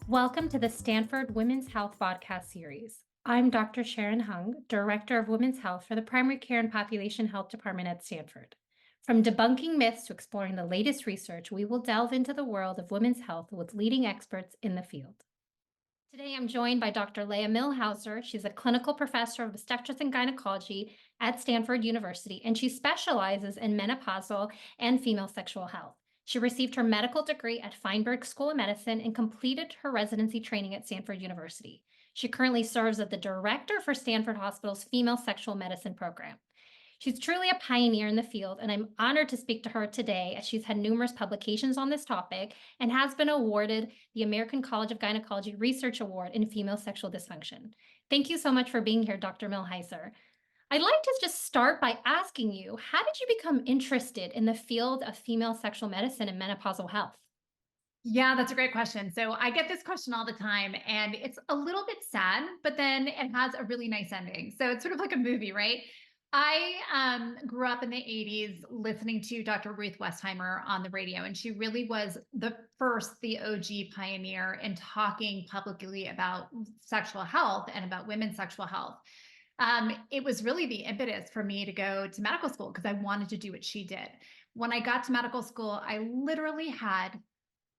Welcome to the Stanford Women's Health podcast series. I'm Dr. Sharon Hung, Director of Women's Health for the Primary Care and Population Health Department at Stanford. From debunking myths to exploring the latest research, we will delve into the world of women's health with leading experts in the field. Today, I'm joined by Dr. Leah Millheiser. She's a clinical professor of obstetrics and gynecology at Stanford University, and she specializes in menopausal and female sexual health. She received her medical degree at Feinberg School of Medicine and completed her residency training at Stanford University. She currently serves as the director for Stanford Hospital's Female Sexual Medicine program. She's truly a pioneer in the field, and I'm honored to speak to her today as she's had numerous publications on this topic and has been awarded the American College of Gynecology Research Award in Female Sexual Dysfunction. Thank you so much for being here, Dr. Millheiser. I'd like to just start by asking you, how did you become interested in the field of female sexual medicine and menopausal health? Yeah, that's a great question. So I get this question all the time, and it's a little bit sad, but then it has a really nice ending. So it's sort of like a movie, right? I grew up in the 80s listening to Dr. Ruth Westheimer on the radio, and she really was the OG pioneer in talking publicly about sexual health and about women's sexual health. It was really the impetus for me to go to medical school because I wanted to do what she did. When I got to medical school, I literally had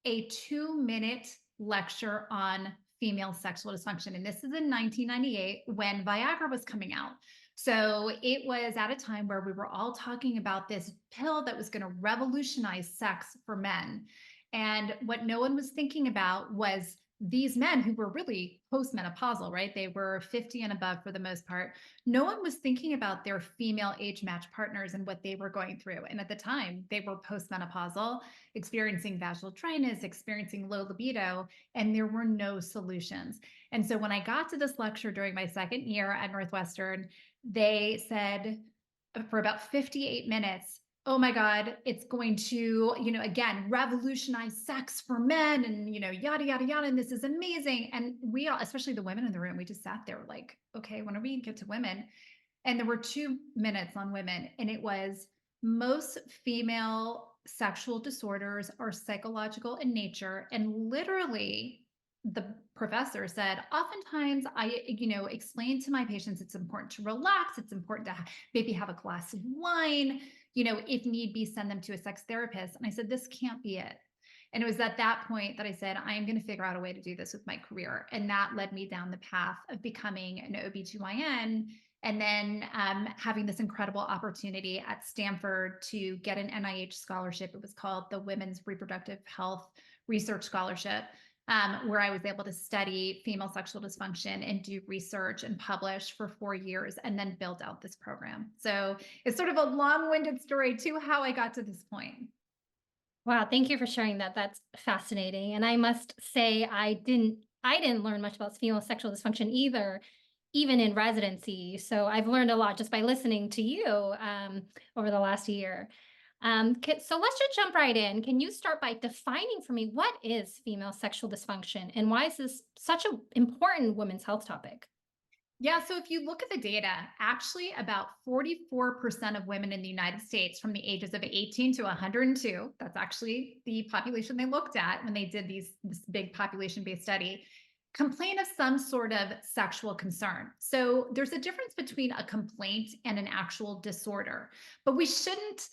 a 2-minute lecture on female sexual dysfunction. And this is in 1998 when Viagra was coming out. So it was at a time where we were all talking about this pill that was going to revolutionize sex for men. And what no one was thinking about was these men who were really postmenopausal, right? They were 50 and above for the most part. No one was thinking about their female age match partners and what they were going through. And at the time, they were postmenopausal, experiencing vaginal dryness, experiencing low libido, and there were no solutions. And so when I got to this lecture during my second year at Northwestern, they said for about 58 minutes, oh my God, it's going to, again, revolutionize sex for men and, yada, yada, yada. And this is amazing. And we all, especially the women in the room, we just sat there like, okay, when are we going to get to women? And there were 2 minutes on women. And it was most female sexual disorders are psychological in nature. And literally, the professor said, oftentimes I, explain to my patients it's important to relax. It's important to maybe have a glass of wine, if need be, send them to a sex therapist. And I said, this can't be it. And it was at that point that I said, I am going to figure out a way to do this with my career. And that led me down the path of becoming an OBGYN and then having this incredible opportunity at Stanford to get an NIH scholarship. It was called the Women's Reproductive Health Research Scholarship, where I was able to study female sexual dysfunction and do research and publish for 4 years and then build out this program. So it's sort of a long-winded story to how I got to this point. Wow, thank you for sharing that. That's fascinating. And I must say I didn't learn much about female sexual dysfunction either, even in residency. So I've learned a lot just by listening to you over the last year. So let's just jump right in. Can you start by defining for me what is female sexual dysfunction and why is this such an important women's health topic? Yeah, so if you look at the data, actually about 44% of women in the United States from the ages of 18 to 102, that's actually the population they looked at when they did this big population-based study, complain of some sort of sexual concern. So there's a difference between a complaint and an actual disorder. But we shouldn't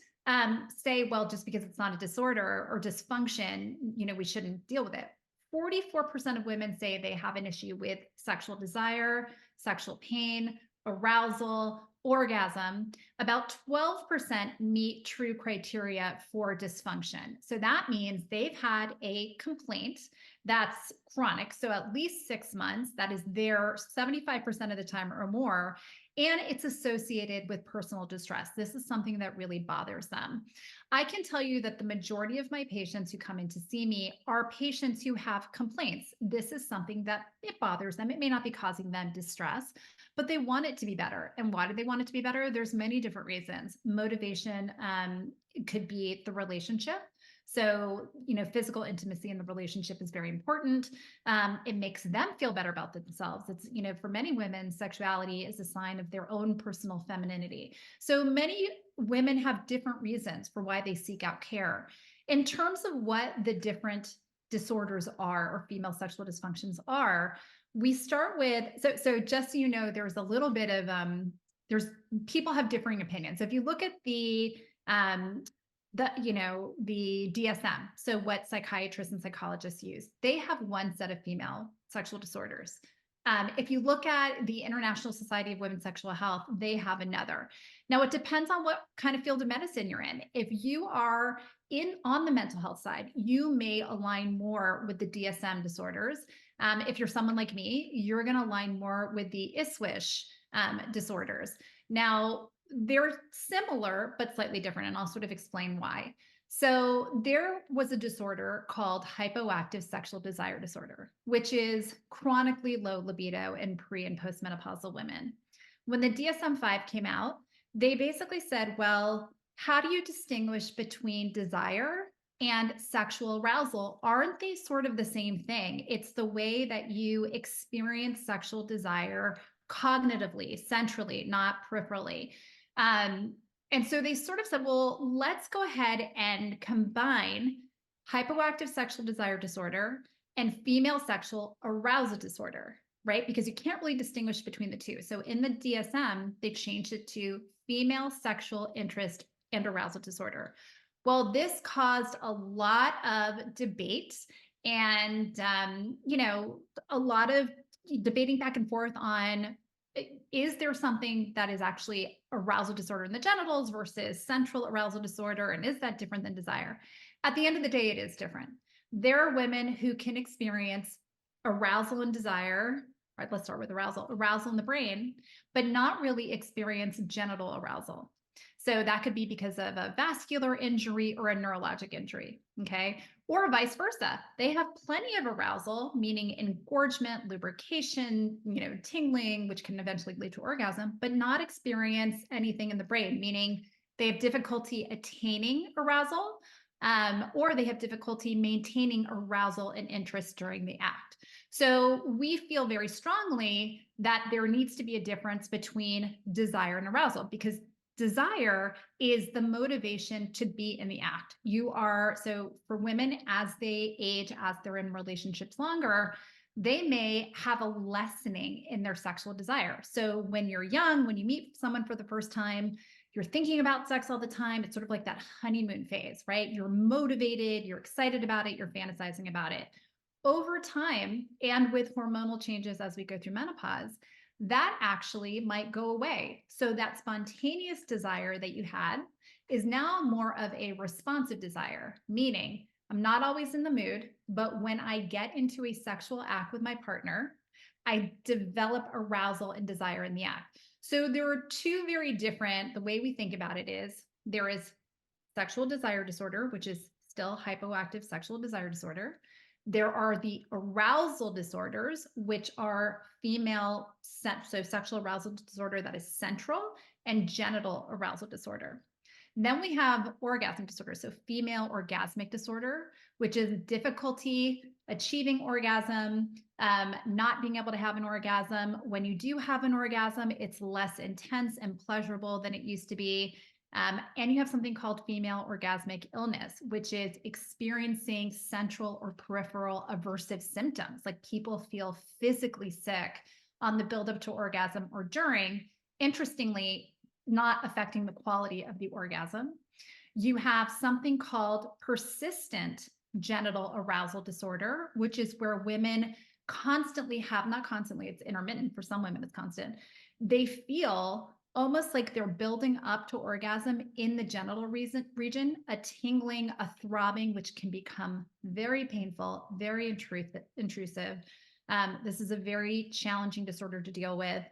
say, well, just because it's not a disorder or dysfunction, we shouldn't deal with it. 44% of women say they have an issue with sexual desire, sexual pain, arousal, orgasm. About 12% meet true criteria for dysfunction. So that means they've had a complaint that's chronic, so at least 6 months, that is there 75% of the time or more, and it's associated with personal distress. This is something that really bothers them. I can tell you that the majority of my patients who come in to see me are patients who have complaints. This is something that it bothers them. It may not be causing them distress, but they want it to be better. And why do they want it to be better? There's many different reasons. Motivation could be the relationship. So, physical intimacy in the relationship is very important. It makes them feel better about themselves. It's, for many women, sexuality is a sign of their own personal femininity. So many women have different reasons for why they seek out care. In terms of what the different disorders are, or female sexual dysfunctions are, we start with, so just so you know, there's a little bit of, there's people have differing opinions. So if you look at the DSM, so what psychiatrists and psychologists use, they have one set of female sexual disorders. If you look at the International Society of Women's Sexual Health, they have another. Now, it depends on what kind of field of medicine you're in. If you are on the mental health side, you may align more with the DSM disorders. If you're someone like me, you're going to align more with the ISWISH disorders. Now, they're similar, but slightly different, and I'll sort of explain why. So there was a disorder called hypoactive sexual desire disorder, which is chronically low libido in pre and postmenopausal women. When the DSM-5 came out, they basically said, well, how do you distinguish between desire and sexual arousal? Aren't they sort of the same thing? It's the way that you experience sexual desire cognitively, centrally, not peripherally. And so they sort of said, well, let's go ahead and combine hypoactive sexual desire disorder and female sexual arousal disorder, right? Because you can't really distinguish between the two. So in the DSM, they changed it to female sexual interest and arousal disorder. Well, this caused a lot of debate and, a lot of debating back and forth on, is there something that is actually arousal disorder in the genitals versus central arousal disorder? And is that different than desire? At the end of the day, it is different. There are women who can experience arousal and desire. All right, let's start with arousal in the brain, but not really experience genital arousal. So that could be because of a vascular injury or a neurologic injury, okay? Or vice versa. They have plenty of arousal, meaning engorgement, lubrication, tingling, which can eventually lead to orgasm, but not experience anything in the brain, meaning they have difficulty attaining arousal, or they have difficulty maintaining arousal and interest during the act. So we feel very strongly that there needs to be a difference between desire and arousal, because desire is the motivation to be in the act. So for women, as they age, as they're in relationships longer, they may have a lessening in their sexual desire. So when you're young, when you meet someone for the first time, you're thinking about sex all the time. It's sort of like that honeymoon phase, right? You're motivated, you're excited about it, you're fantasizing about it. Over time, and with hormonal changes as we go through menopause, that actually might go away. So that spontaneous desire that you had is now more of a responsive desire, meaning I'm not always in the mood, but when I get into a sexual act with my partner, I develop arousal and desire in the act. So there are two very different, the way we think about it is there is sexual desire disorder, which is still hypoactive sexual desire disorder. There are the arousal disorders, which are female, so sexual arousal disorder that is central, and genital arousal disorder. Then we have orgasm disorder, so female orgasmic disorder, which is difficulty achieving orgasm, not being able to have an orgasm. When you do have an orgasm, it's less intense and pleasurable than it used to be. And you have something called female orgasmic illness, which is experiencing central or peripheral aversive symptoms, like people feel physically sick on the buildup to orgasm or during, interestingly, not affecting the quality of the orgasm. You have something called persistent genital arousal disorder, which is where women constantly have, not constantly, it's intermittent. For some women, it's constant. They feel almost like they're building up to orgasm in the genital region, a tingling, a throbbing, which can become very painful, very intrusive. This is a very challenging disorder to deal with,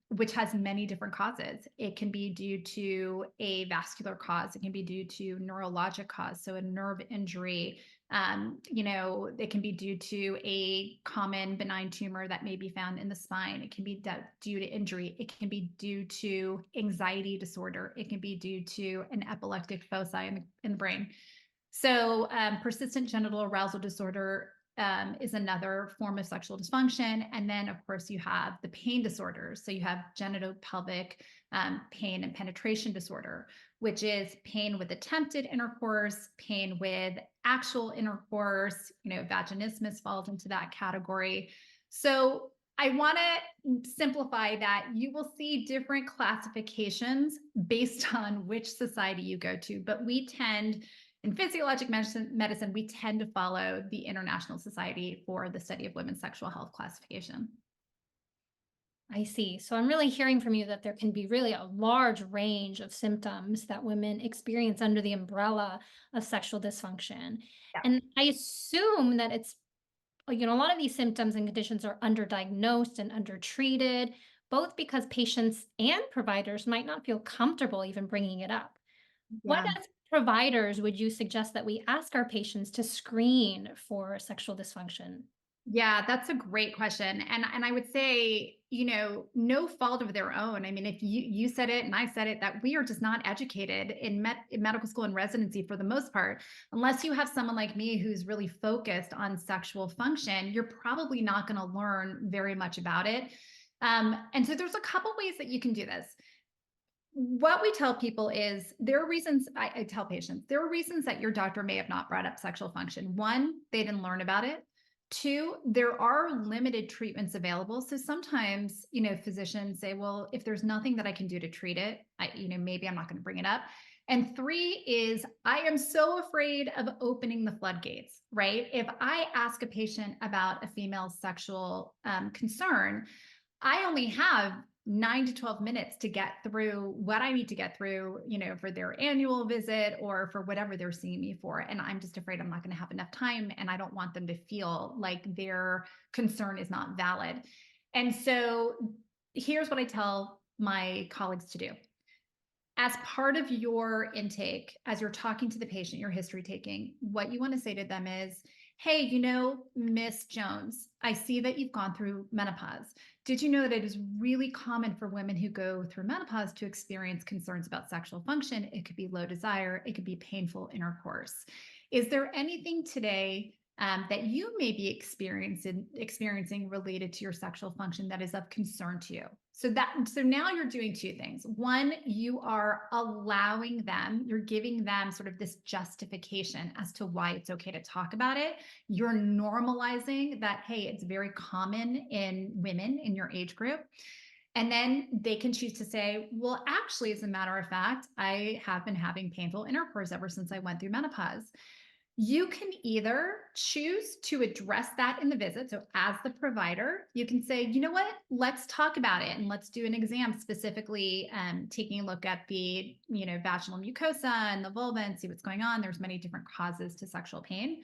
which has many different causes. It can be due to a vascular cause. It can be due to neurologic cause, so a nerve injury. It can be due to a common benign tumor that may be found in the spine. It can be due to injury. It can be due to anxiety disorder. It can be due to an epileptic foci in the brain. So persistent genital arousal disorder is another form of sexual dysfunction. And then, of course, you have the pain disorders. So you have genitopelvic pain and penetration disorder, which is pain with attempted intercourse, pain with actual intercourse. Vaginismus falls into that category. So I want to simplify that you will see different classifications based on which society you go to, but we tend, in physiologic medicine, we tend to follow the International Society for the Study of Women's Sexual Health classification. I see. So I'm really hearing from you that there can be really a large range of symptoms that women experience under the umbrella of sexual dysfunction. Yeah. And I assume that it's, a lot of these symptoms and conditions are underdiagnosed and undertreated, both because patients and providers might not feel comfortable even bringing it up. What Yeah. as providers would you suggest that we ask our patients to screen for sexual dysfunction? Yeah, that's a great question. And I would say, no fault of their own. I mean, if you said it and I said it, that we are just not educated in medical school and residency for the most part. Unless you have someone like me who's really focused on sexual function, you're probably not going to learn very much about it. And so there's a couple ways that you can do this. What we tell people is there are reasons. I tell patients there are reasons that your doctor may have not brought up sexual function. One, they didn't learn about it. Two, there are limited treatments available. So sometimes, physicians say, well, if there's nothing that I can do to treat it, maybe I'm not going to bring it up. And three is I am so afraid of opening the floodgates, right? If I ask a patient about a female sexual concern, I only have 9 to 12 minutes to get through what I need to get through, for their annual visit or for whatever they're seeing me for. And I'm just afraid I'm not going to have enough time. And I don't want them to feel like their concern is not valid. And so here's what I tell my colleagues to do. As part of your intake, as you're talking to the patient, your history taking, what you want to say to them is, hey, Miss Jones, I see that you've gone through menopause. Did you know that it is really common for women who go through menopause to experience concerns about sexual function? It could be low desire, it could be painful intercourse. Is there anything today that you may be experiencing related to your sexual function that is of concern to you? So now you're doing two things. One, you are allowing them, you're giving them sort of this justification as to why it's okay to talk about it. You're normalizing that, hey, it's very common in women in your age group. And then they can choose to say, well, actually, as a matter of fact, I have been having painful intercourse ever since I went through menopause. You can either choose to address that in the visit. So as the provider, you can say, you know what, let's talk about it and let's do an exam specifically taking a look at the, vaginal mucosa and the vulva and see what's going on. There's many different causes to sexual pain.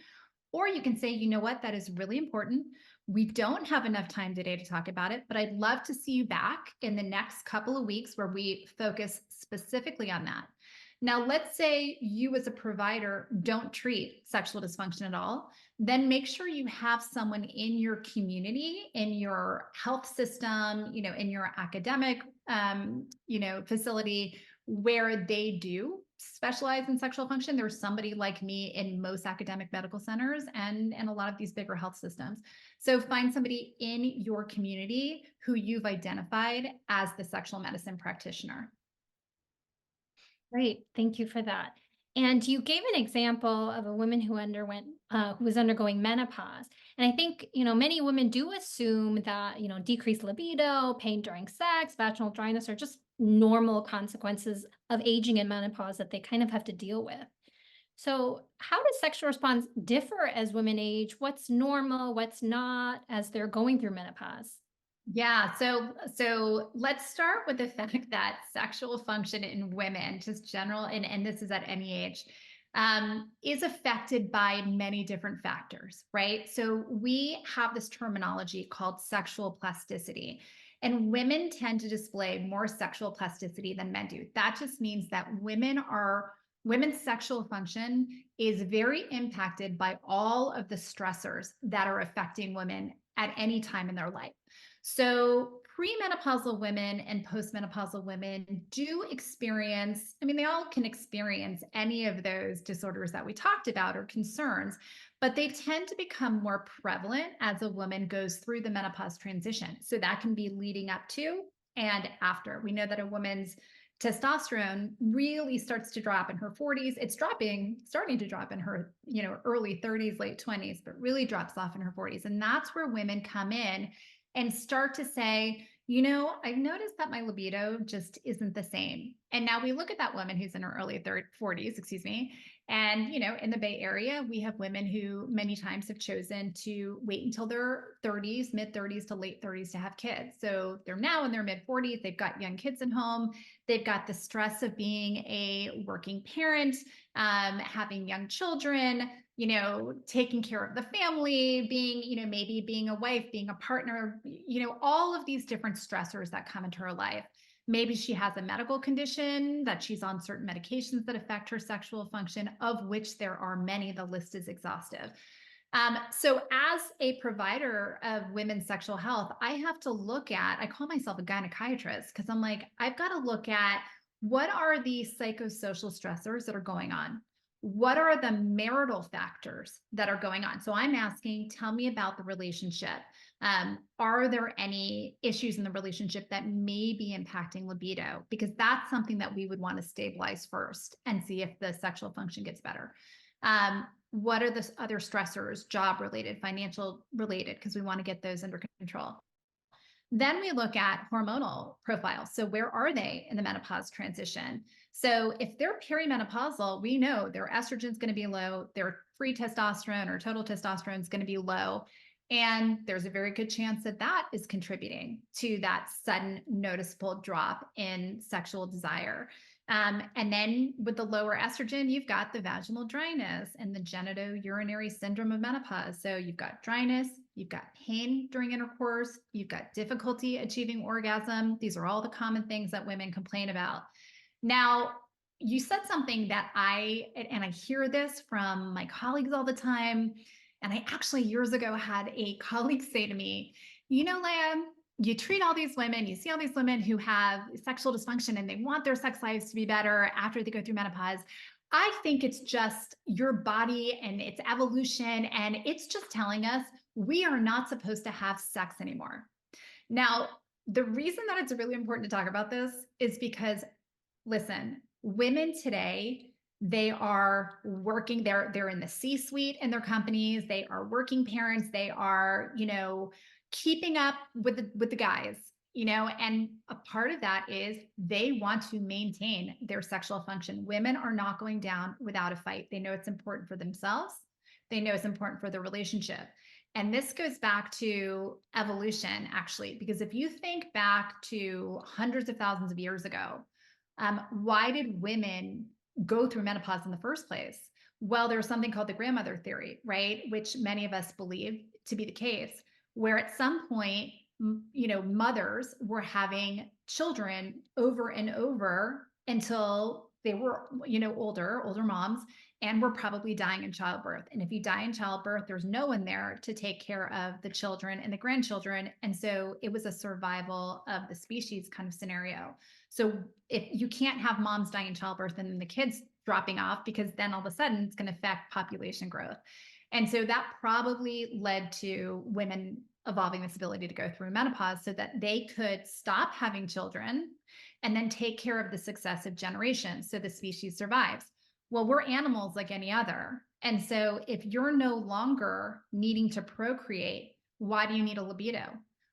Or you can say, you know what, that is really important. We don't have enough time today to talk about it, but I'd love to see you back in the next couple of weeks where we focus specifically on that. Now, let's say you as a provider don't treat sexual dysfunction at all, then make sure you have someone in your community, in your health system, in your academic, facility where they do specialize in sexual function. There's somebody like me in most academic medical centers and a lot of these bigger health systems. So find somebody in your community who you've identified as the sexual medicine practitioner. Great. Thank you for that. And you gave an example of a woman who who was undergoing menopause. And I think, many women do assume that, decreased libido, pain during sex, vaginal dryness are just normal consequences of aging and menopause that they kind of have to deal with. So how does sexual response differ as women age? What's normal, what's not as they're going through menopause? Yeah, so let's start with the fact that sexual function in women, just general, and this is at any age, is affected by many different factors, right? So we have this terminology called sexual plasticity, and women tend to display more sexual plasticity than men do. That just means that women's sexual function is very impacted by all of the stressors that are affecting women at any time in their life. So premenopausal women and postmenopausal women do experience, I mean, they all can experience any of those disorders that we talked about or concerns, but they tend to become more prevalent as a woman goes through the menopause transition. So that can be leading up to and after. We know that a woman's testosterone really starts to drop in her 40s. It's starting to drop in her, early 30s, late 20s, but really drops off in her 40s. And that's where women come in and start to say, I've noticed that my libido just isn't the same. And now we look at that woman who's in her early 40s, excuse me. And, in the Bay Area, we have women who many times have chosen to wait until their 30s, mid 30s to late 30s to have kids. So they're now in their mid 40s. They've got young kids at home. They've got the stress of being a working parent, having young children, taking care of the family, being, maybe being a wife, being a partner, all of these different stressors that come into her life. Maybe she has a medical condition that she's on certain medications that affect her sexual function, of which there are many. The list is exhaustive. So as a provider of women's sexual health, I have to look at, I call myself a gynecologist because I'm like, I've got to look at what are the psychosocial stressors that are going on? What are the marital factors that are going on? So I'm asking, tell me about the relationship. Are there any issues in the relationship that may be impacting libido? Because that's something that we would want to stabilize first and see if the sexual function gets better. What are the other stressors, job related, financial related, because we want to get those under control. Then we look at hormonal profiles. So where are they in the menopause transition? So if they're perimenopausal, we know their estrogen is going to be low, their free testosterone or total testosterone is going to be low. And there's a very good chance that that is contributing to that sudden noticeable drop in sexual desire. And then with the lower estrogen, you've got the vaginal dryness and the genitourinary syndrome of menopause. So you've got dryness, you've got pain during intercourse, you've got difficulty achieving orgasm. These are all the common things that women complain about. Now, you said something that I hear this from my colleagues all the time. And I actually years ago had a colleague say to me, Leah, you treat all these women, you see all these women who have sexual dysfunction and they want their sex lives to be better after they go through menopause. I think it's just your body and its evolution, and it's just telling us we are not supposed to have sex anymore. Now, the reason that it's really important to talk about this is because, listen, women today, they are working, they're in the C-suite in their companies, they are working parents, they are, keeping up with the guys, and a part of that is they want to maintain their sexual function. Women are not going down without a fight. They know it's important for themselves. They know it's important for the relationship. And this goes back to evolution, actually, because if you think back to hundreds of thousands of years ago, why did women go through menopause in the first place? Well, there's something called the grandmother theory, right? Which many of us believe to be the case, where at some point, mothers were having children over and over until they were, older moms, and were probably dying in childbirth. And if you die in childbirth, there's no one there to take care of the children and the grandchildren. And so it was a survival of the species kind of scenario. So if you can't have moms dying in childbirth and then the kids dropping off, because then all of a sudden it's going to affect population growth. And so that probably led to women evolving this ability to go through menopause so that they could stop having children and then take care of the successive generations so the species survives. Well, we're animals like any other. And so if you're no longer needing to procreate, why do you need a libido?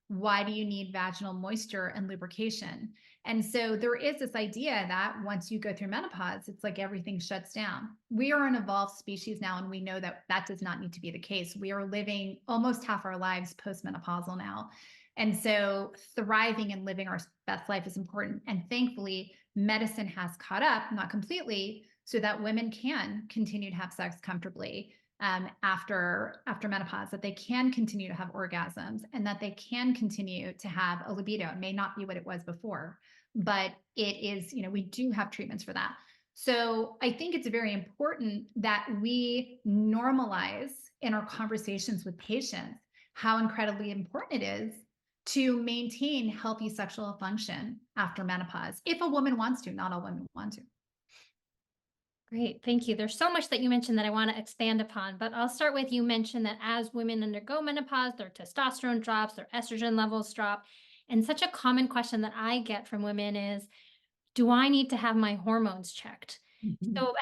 Why do you need vaginal moisture and lubrication? And so there is this idea that once you go through menopause, it's like everything shuts down. We are an evolved species now, and we know that that does not need to be the case. We are living almost half our lives postmenopausal now. And so thriving and living our best life is important. And thankfully, medicine has caught up, not completely, so that women can continue to have sex comfortably after menopause, that they can continue to have orgasms, and that they can continue to have a libido. It may not be what it was before, but it is, we do have treatments for that. So I think it's very important that we normalize in our conversations with patients how incredibly important it is to maintain healthy sexual function after menopause. If a woman wants to, not all women want to. Great, thank you. There's so much that you mentioned that I want to expand upon, but I'll start with you mentioned that as women undergo menopause, their testosterone drops, their estrogen levels drop. And such a common question that I get from women is, do I need to have my hormones checked? Mhm. So,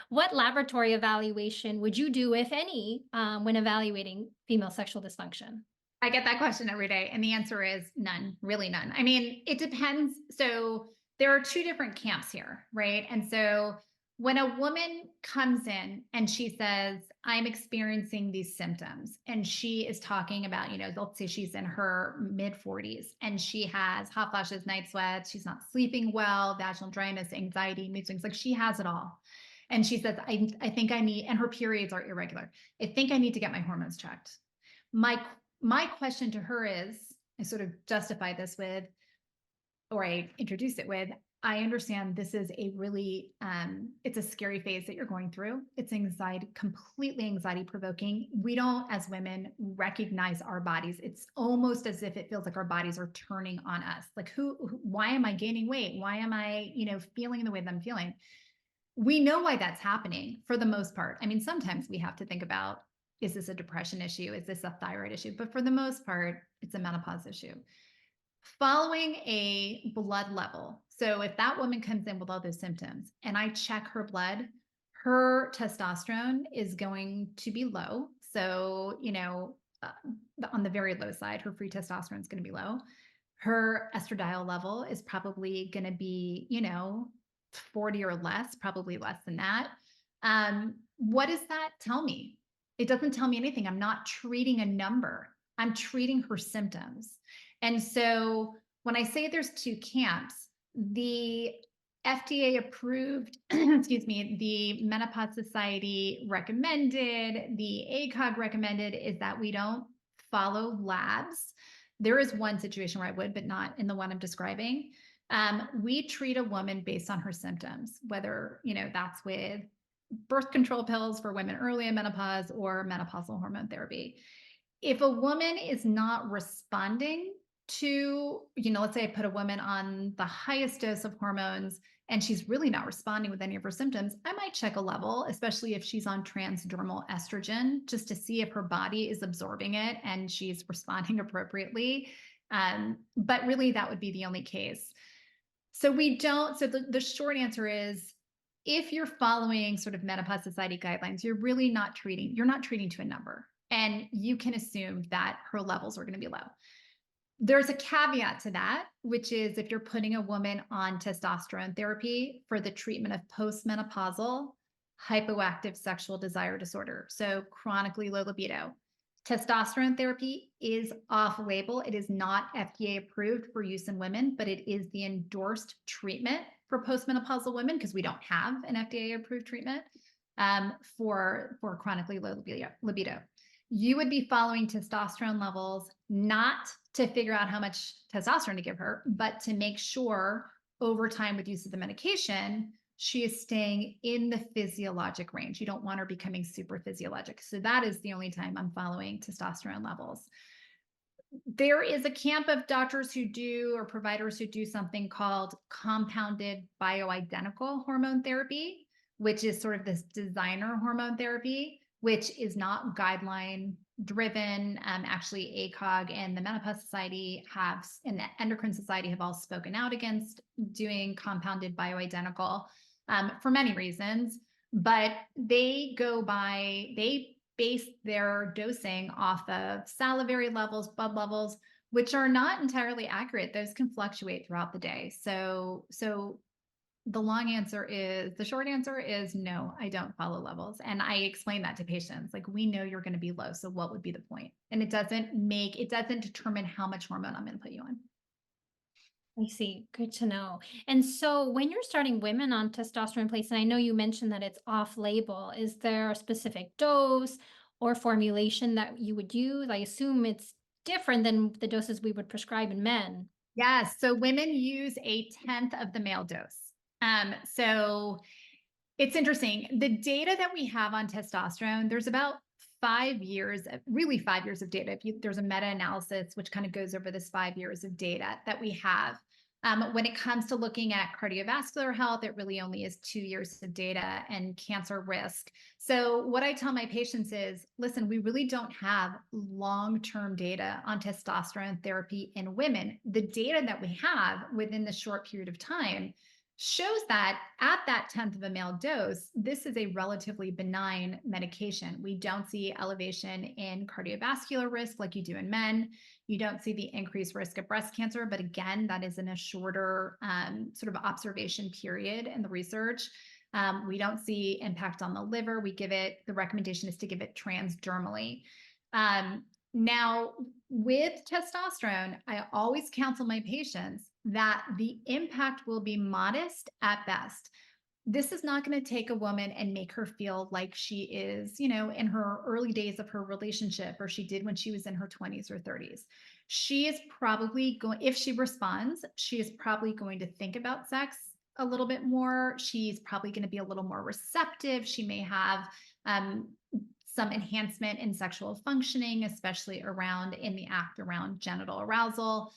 what laboratory evaluation would you do, if any, when evaluating female sexual dysfunction? I get that question every day. And the answer is none, really none. I mean, it depends. So there are two different camps here, right? And so when a woman comes in and she says, I'm experiencing these symptoms, and she is talking about, let's say she's in her mid 40s and she has hot flashes, night sweats, she's not sleeping well, vaginal dryness, anxiety, mood swings, like she has it all. And she says, I think I need, and her periods are irregular. I think I need to get my hormones checked. My my question to her is, I sort of justify this with, or I introduce it with, I understand this is a really, it's a scary phase that you're going through. It's anxiety, completely anxiety provoking. We don't, as women, recognize our bodies. It's almost as if it feels like our bodies are turning on us. Like, why am I gaining weight? Why am I, feeling the way that I'm feeling? We know why that's happening for the most part. I mean, sometimes we have to think about, is this a depression issue? Is this a thyroid issue? But for the most part, it's a menopause issue. Following a blood level. So if that woman comes in with all those symptoms and I check her blood, her testosterone is going to be low. So, on the very low side, her free testosterone is going to be low. Her estradiol level is probably going to be, 40 or less, probably less than that. What does that tell me? It doesn't tell me anything. I'm not treating a number. I'm treating her symptoms. And so when I say there's two camps, the FDA approved, excuse me, the Menopause Society recommended, the ACOG recommended is that we don't follow labs. There is one situation where I would, but not in the one I'm describing. We treat a woman based on her symptoms, whether, that's with birth control pills for women early in menopause or menopausal hormone therapy. If a woman is not responding to, let's say I put a woman on the highest dose of hormones and she's really not responding with any of her symptoms, I might check a level, especially if she's on transdermal estrogen, just to see if her body is absorbing it and she's responding appropriately. But really, that would be the only case. So we don't, so the short answer is, if you're following sort of Menopause Society guidelines, you're not treating to a number. And you can assume that her levels are going to be low. There's a caveat to that, which is if you're putting a woman on testosterone therapy for the treatment of postmenopausal hypoactive sexual desire disorder, so chronically low libido. Testosterone therapy is off label. It is not FDA approved for use in women, but it is the endorsed treatment for postmenopausal women because we don't have an FDA approved treatment for chronically low libido. You would be following testosterone levels, not to figure out how much testosterone to give her, but to make sure over time with use of the medication, she is staying in the physiologic range. You don't want her becoming super physiologic. So that is the only time I'm following testosterone levels. There is a camp of doctors who do, or providers who do, something called compounded bioidentical hormone therapy, which is sort of this designer hormone therapy, which is not guideline driven. Actually, ACOG and the Menopause Society and the Endocrine Society have all spoken out against doing compounded bioidentical for many reasons, but they base their dosing off of salivary levels, blood levels, which are not entirely accurate. Those can fluctuate throughout the day. So the short answer is no, I don't follow levels. And I explain that to patients. Like, we know you're going to be low. So what would be the point? And it doesn't determine how much hormone I'm going to put you on. I see. Good to know. And so when you're starting women on testosterone replacement, and I know you mentioned that it's off label, is there a specific dose or formulation that you would use? I assume it's different than the doses we would prescribe in men. Yes. So women use 1/10 of the male dose. So it's interesting. The data that we have on testosterone, there's about really 5 years of data. There's a meta-analysis which kind of goes over this 5 years of data that we have. When it comes to looking at cardiovascular health, it really only is 2 years of data, and cancer risk. So what I tell my patients is, listen, we really don't have long-term data on testosterone therapy in women. The data that we have within the short period of time shows that at that 10th of a male dose, this is a relatively benign medication. We don't see elevation in cardiovascular risk like you do in men. You don't see the increased risk of breast cancer, but again, that is in a shorter sort of observation period in the research. We don't see impact on the liver. The recommendation is to give it transdermally. Now, with testosterone, I always counsel my patients that the impact will be modest at best. This is not going to take a woman and make her feel like she is, in her early days of her relationship, or she did when she was in her 20s or 30s. She is probably going, if she responds, she is probably going to think about sex a little bit more. She's probably going to be a little more receptive. She may have some enhancement in sexual functioning, especially in the act around genital arousal.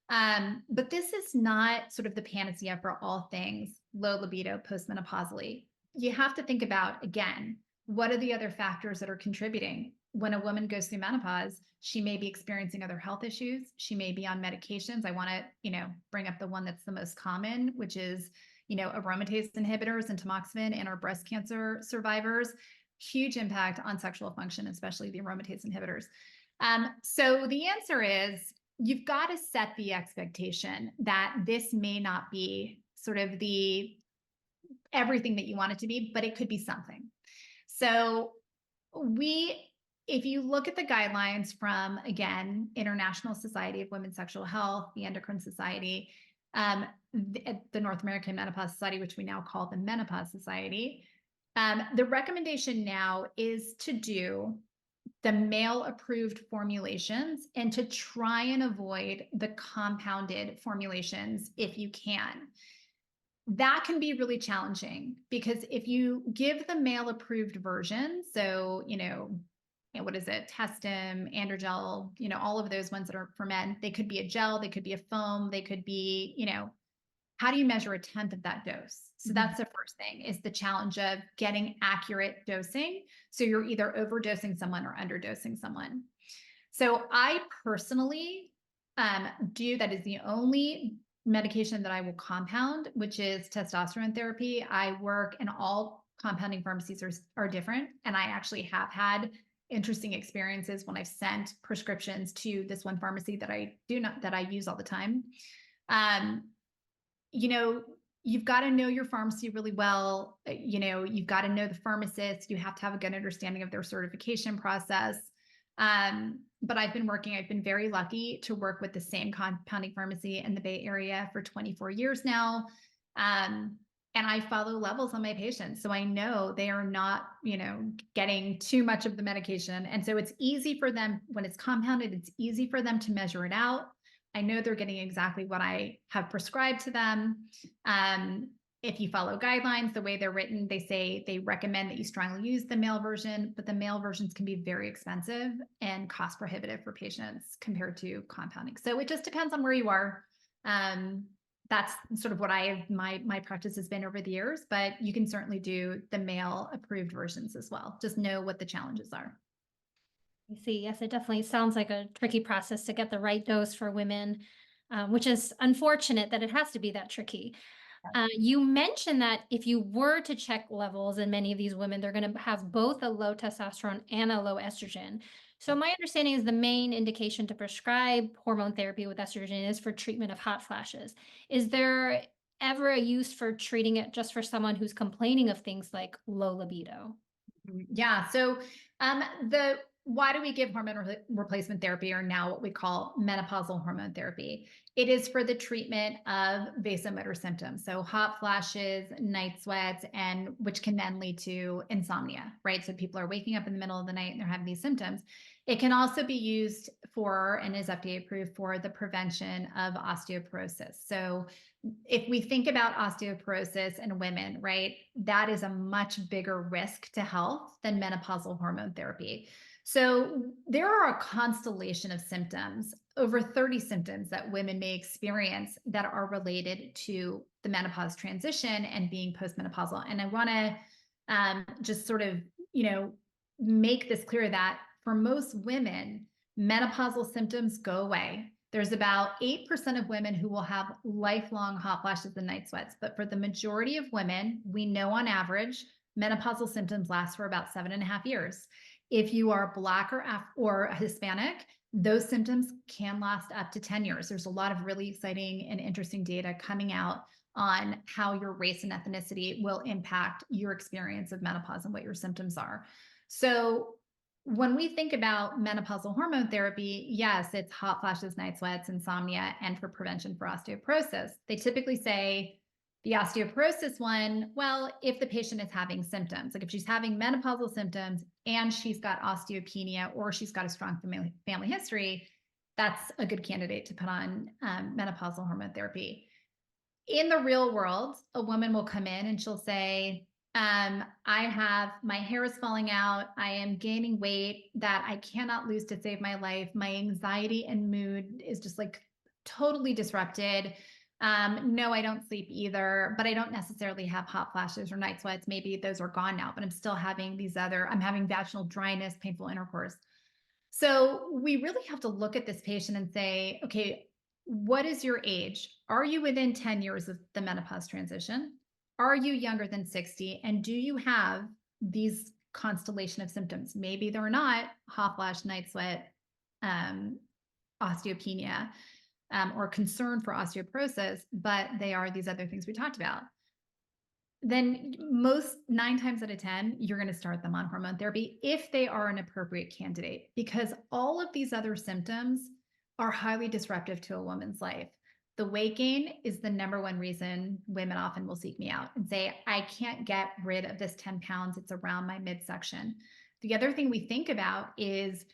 But this is not sort of the panacea for all things low libido postmenopausally. You have to think about, again, what are the other factors that are contributing? When a woman goes through menopause, she may be experiencing other health issues. She may be on medications. I want to, bring up the one that's the most common, which is, aromatase inhibitors and tamoxifen in our breast cancer survivors. Huge impact on sexual function, especially the aromatase inhibitors. So the answer is, you've got to set the expectation that this may not be sort of everything that you want it to be, but it could be something. So if you look at the guidelines from, again, International Society of Women's Sexual Health, the Endocrine Society, the North American Menopause Society, which we now call the Menopause Society, the recommendation now is to do the male approved formulations and to try and avoid the compounded formulations if you can. That can be really challenging because if you give the male approved version, so, what is it? Testim, Androgel, all of those ones that are for men, they could be a gel, they could be a foam, they could be, how do you measure a 10th of that dose? So that's the first thing, is the challenge of getting accurate dosing. So you're either overdosing someone or underdosing someone. So I personally that is the only medication that I will compound, which is testosterone therapy. I work, and all compounding pharmacies are different. And I actually have had interesting experiences when I've sent prescriptions to this one pharmacy that I use all the time. You've got to know your pharmacy really well. You've got to know the pharmacist. You have to have a good understanding of their certification process. But I've been very lucky to work with the same compounding pharmacy in the Bay Area for 24 years now. And I follow levels on my patients. So I know they are not, getting too much of the medication. And so it's easy for them when it's compounded, it's easy for them to measure it out. I know they're getting exactly what I have prescribed to them. If you follow guidelines, the way they're written, they recommend that you strongly use the male version, but the male versions can be very expensive and cost prohibitive for patients compared to compounding. So it just depends on where you are. That's sort of what my practice has been over the years, but you can certainly do the male approved versions as well. Just know what the challenges are. I see. Yes, it definitely sounds like a tricky process to get the right dose for women, which is unfortunate that it has to be that tricky. You mentioned that if you were to check levels in many of these women, they're going to have both a low testosterone and a low estrogen. So my understanding is the main indication to prescribe hormone therapy with estrogen is for treatment of hot flashes. Is there ever a use for treating it just for someone who's complaining of things like low libido? Yeah. So why do we give hormone replacement therapy, or now what we call menopausal hormone therapy? It is for the treatment of vasomotor symptoms. So hot flashes, night sweats, and which can then lead to insomnia, right? So people are waking up in the middle of the night and they're having these symptoms. It can also be used for, and is FDA approved for, the prevention of osteoporosis. So if we think about osteoporosis in women, right, that is a much bigger risk to health than menopausal hormone therapy. So there are a constellation of symptoms, over 30 symptoms that women may experience that are related to the menopause transition and being postmenopausal. And I want to just sort of, you know, make this clear that for most women, menopausal symptoms go away. There's about 8% of women who will have lifelong hot flashes and night sweats. But for the majority of women, we know on average, menopausal symptoms last for about 7.5 years. If you are Black or Hispanic, those symptoms can last up to 10 years. There's a lot of really exciting and interesting data coming out on how your race and ethnicity will impact your experience of menopause and what your symptoms are. So when we think about menopausal hormone therapy, yes, it's hot flashes, night sweats, insomnia, and for prevention for osteoporosis. They typically say the osteoporosis one, well, if the patient is having symptoms, like if she's having menopausal symptoms and she's got osteopenia or she's got a strong family history, that's a good candidate to put on menopausal hormone therapy. In the real world, a woman will come in and she'll say, my hair is falling out. I am gaining weight that I cannot lose to save my life. My anxiety and mood is just like totally disrupted. No, I don't sleep either, but I don't necessarily have hot flashes or night sweats. Maybe those are gone now, but I'm still having I'm having vaginal dryness, painful intercourse. So we really have to look at this patient and say, okay, what is your age? Are you within 10 years of the menopause transition? Are you younger than 60? And do you have these constellation of symptoms? Maybe they're not hot flash, night sweat, osteopenia, or concern for osteoporosis, but they are these other things we talked about. Then most 9 times out of 10, you're going to start them on hormone therapy if they are an appropriate candidate, because all of these other symptoms are highly disruptive to a woman's life. The weight gain is the number one reason women often will seek me out and say, I can't get rid of this 10 pounds. It's around my midsection. The other thing we think about is,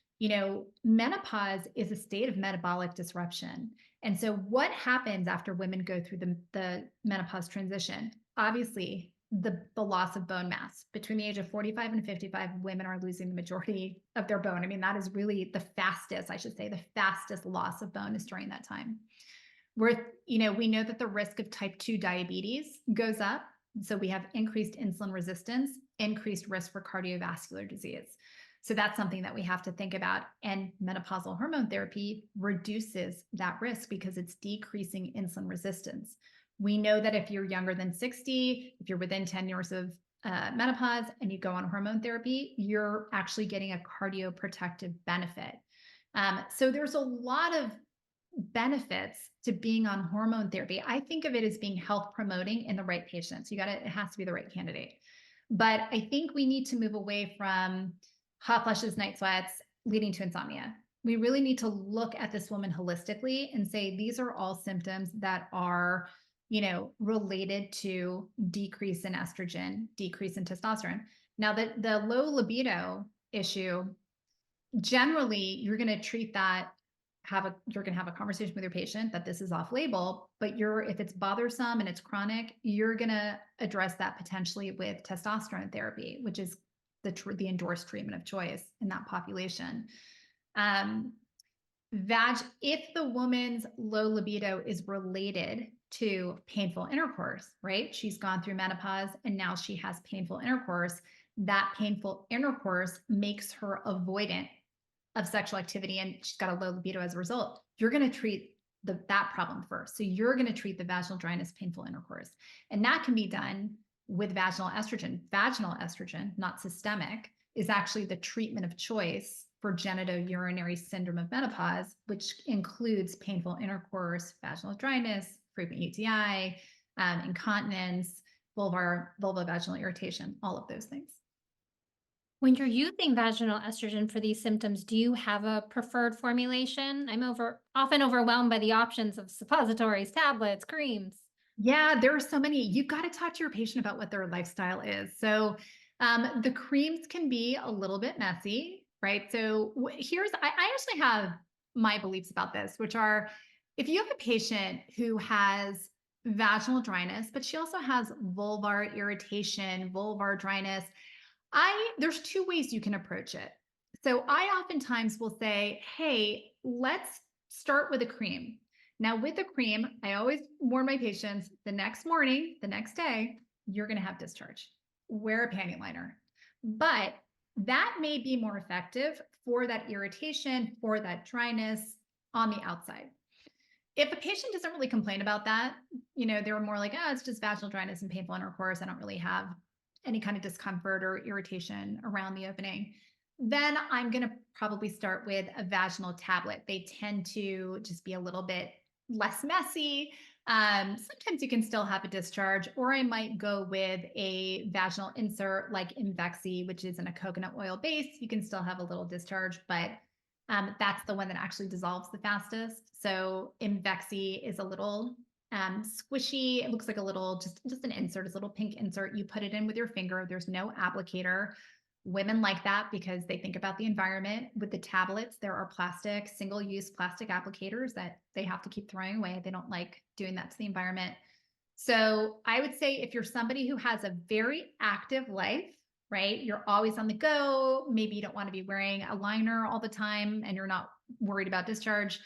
menopause is a state of metabolic disruption. And so what happens after women go through the menopause transition? Obviously, the loss of bone mass. Between the age of 45 and 55, women are losing the majority of their bone. I mean, that is really the fastest loss of bone is during that time. We know that the risk of type 2 diabetes goes up. So we have increased insulin resistance, increased risk for cardiovascular disease. So that's something that we have to think about. And menopausal hormone therapy reduces that risk because it's decreasing insulin resistance. We know that if you're younger than 60, if you're within 10 years of menopause and you go on hormone therapy, you're actually getting a cardioprotective benefit. So there's a lot of benefits to being on hormone therapy. I think of it as being health promoting in the right patients. It has to be the right candidate. But I think we need to move away from hot flushes, night sweats, leading to insomnia. We really need to look at this woman holistically and say, these are all symptoms that are, related to decrease in estrogen, decrease in testosterone. Now, the low libido issue, generally, you're going to treat that, you're going to have a conversation with your patient that this is off label, but if it's bothersome and it's chronic, you're going to address that potentially with testosterone therapy, which is the endorsed treatment of choice in that population. If the woman's low libido is related to painful intercourse, right? She's gone through menopause and now she has painful intercourse. That painful intercourse makes her avoidant of sexual activity and she's got a low libido as a result. You're going to treat that problem first. So you're going to treat the vaginal dryness, painful intercourse. And that can be done with vaginal estrogen. Vaginal estrogen, not systemic, is actually the treatment of choice for genitourinary syndrome of menopause, which includes painful intercourse, vaginal dryness, frequent UTI, incontinence, vulvovaginal irritation, all of those things. When you're using vaginal estrogen for these symptoms, do you have a preferred formulation? I'm often overwhelmed by the options of suppositories, tablets, creams. Yeah, there are so many. You've got to talk to your patient about what their lifestyle is. So the creams can be a little bit messy, right? So I actually have my beliefs about this, which are, if you have a patient who has vaginal dryness, but she also has vulvar irritation, vulvar dryness, there's two ways you can approach it. So I oftentimes will say, hey, let's start with a cream. Now, with the cream, I always warn my patients the next morning, the next day, you're going to have discharge. Wear a panty liner. But that may be more effective for that irritation, for that dryness on the outside. If a patient doesn't really complain about that, they're more like, oh, it's just vaginal dryness and painful intercourse. I don't really have any kind of discomfort or irritation around the opening. Then I'm going to probably start with a vaginal tablet. They tend to just be a little bit less messy. Sometimes you can still have a discharge, or I might go with a vaginal insert like Imvexi, which is in a coconut oil base. You can still have a little discharge, but that's the one that actually dissolves the fastest. So Imvexi is a little squishy. It looks like a little, just an insert, it's a little pink insert. You put it in with your finger. There's no applicator. Women like that because they think about the environment. With the tablets, there are plastic, single-use plastic applicators that they have to keep throwing away. They don't like doing that to the environment. So I would say if you're somebody who has a very active life, right? You're always on the go. Maybe you don't want to be wearing a liner all the time and you're not worried about discharge.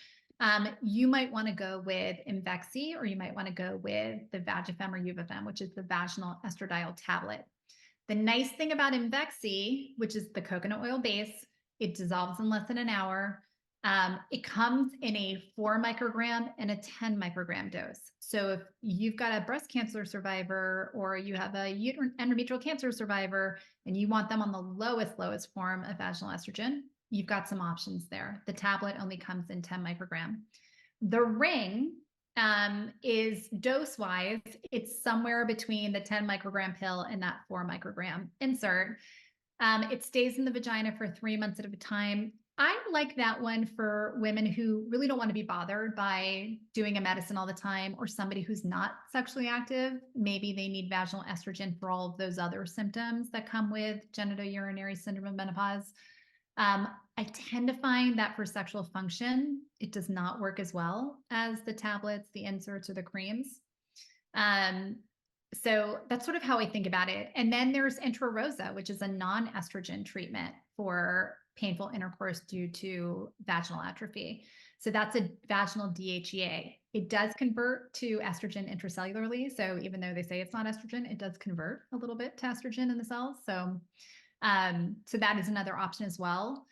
You might want to go with Imvexi, or you might want to go with the Vagifem or Uvifem, which is the vaginal estradiol tablet. The nice thing about Imvexi, which is the coconut oil base, it dissolves in less than an hour. It comes in a 4 microgram and a 10 microgram dose. So if you've got a breast cancer survivor or you have a endometrial cancer survivor and you want them on the lowest form of vaginal estrogen, you've got some options there. The tablet only comes in 10 microgram. The ring is dose-wise, it's somewhere between the 10 microgram pill and that 4 microgram insert. It stays in the vagina for 3 months at a time. I like that one for women who really don't want to be bothered by doing a medicine all the time, or somebody who's not sexually active. Maybe they need vaginal estrogen for all of those other symptoms that come with genitourinary syndrome of menopause. I tend to find that for sexual function, it does not work as well as the tablets, the inserts, or the creams. So that's sort of how I think about it. And then there's Intrarosa, which is a non-estrogen treatment for painful intercourse due to vaginal atrophy. So that's a vaginal DHEA. It does convert to estrogen intracellularly. So even though they say it's not estrogen, it does convert a little bit to estrogen in the cells. So that is another option as well.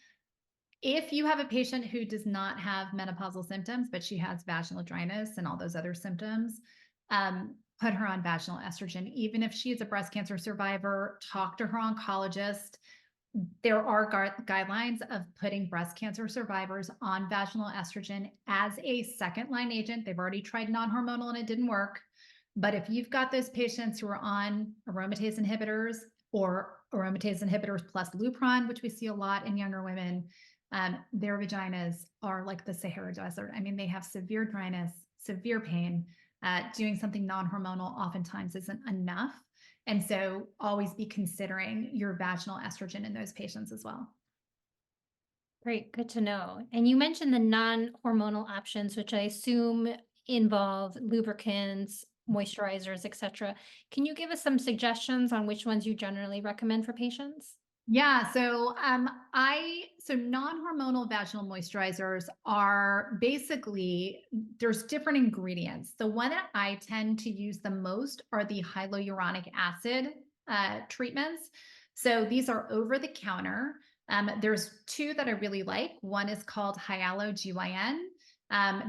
If you have a patient who does not have menopausal symptoms, but she has vaginal dryness and all those other symptoms, put her on vaginal estrogen. Even if she is a breast cancer survivor, talk to her oncologist. There are guidelines of putting breast cancer survivors on vaginal estrogen as a second-line agent. They've already tried non-hormonal and it didn't work. But if you've got those patients who are on aromatase inhibitors or aromatase inhibitors plus Lupron, which we see a lot in younger women, their vaginas are like the Sahara Desert. I mean, they have severe dryness, severe pain. Doing something non-hormonal oftentimes isn't enough. And so always be considering your vaginal estrogen in those patients as well. Great, good to know. And you mentioned the non-hormonal options, which I assume involve lubricants, moisturizers, etc. Can you give us some suggestions on which ones you generally recommend for patients? Yeah, so non-hormonal vaginal moisturizers are basically, there's different ingredients. The one that I tend to use the most are the hyaluronic acid treatments. So these are over the counter. There's two that I really like. One is called HyaloGYN.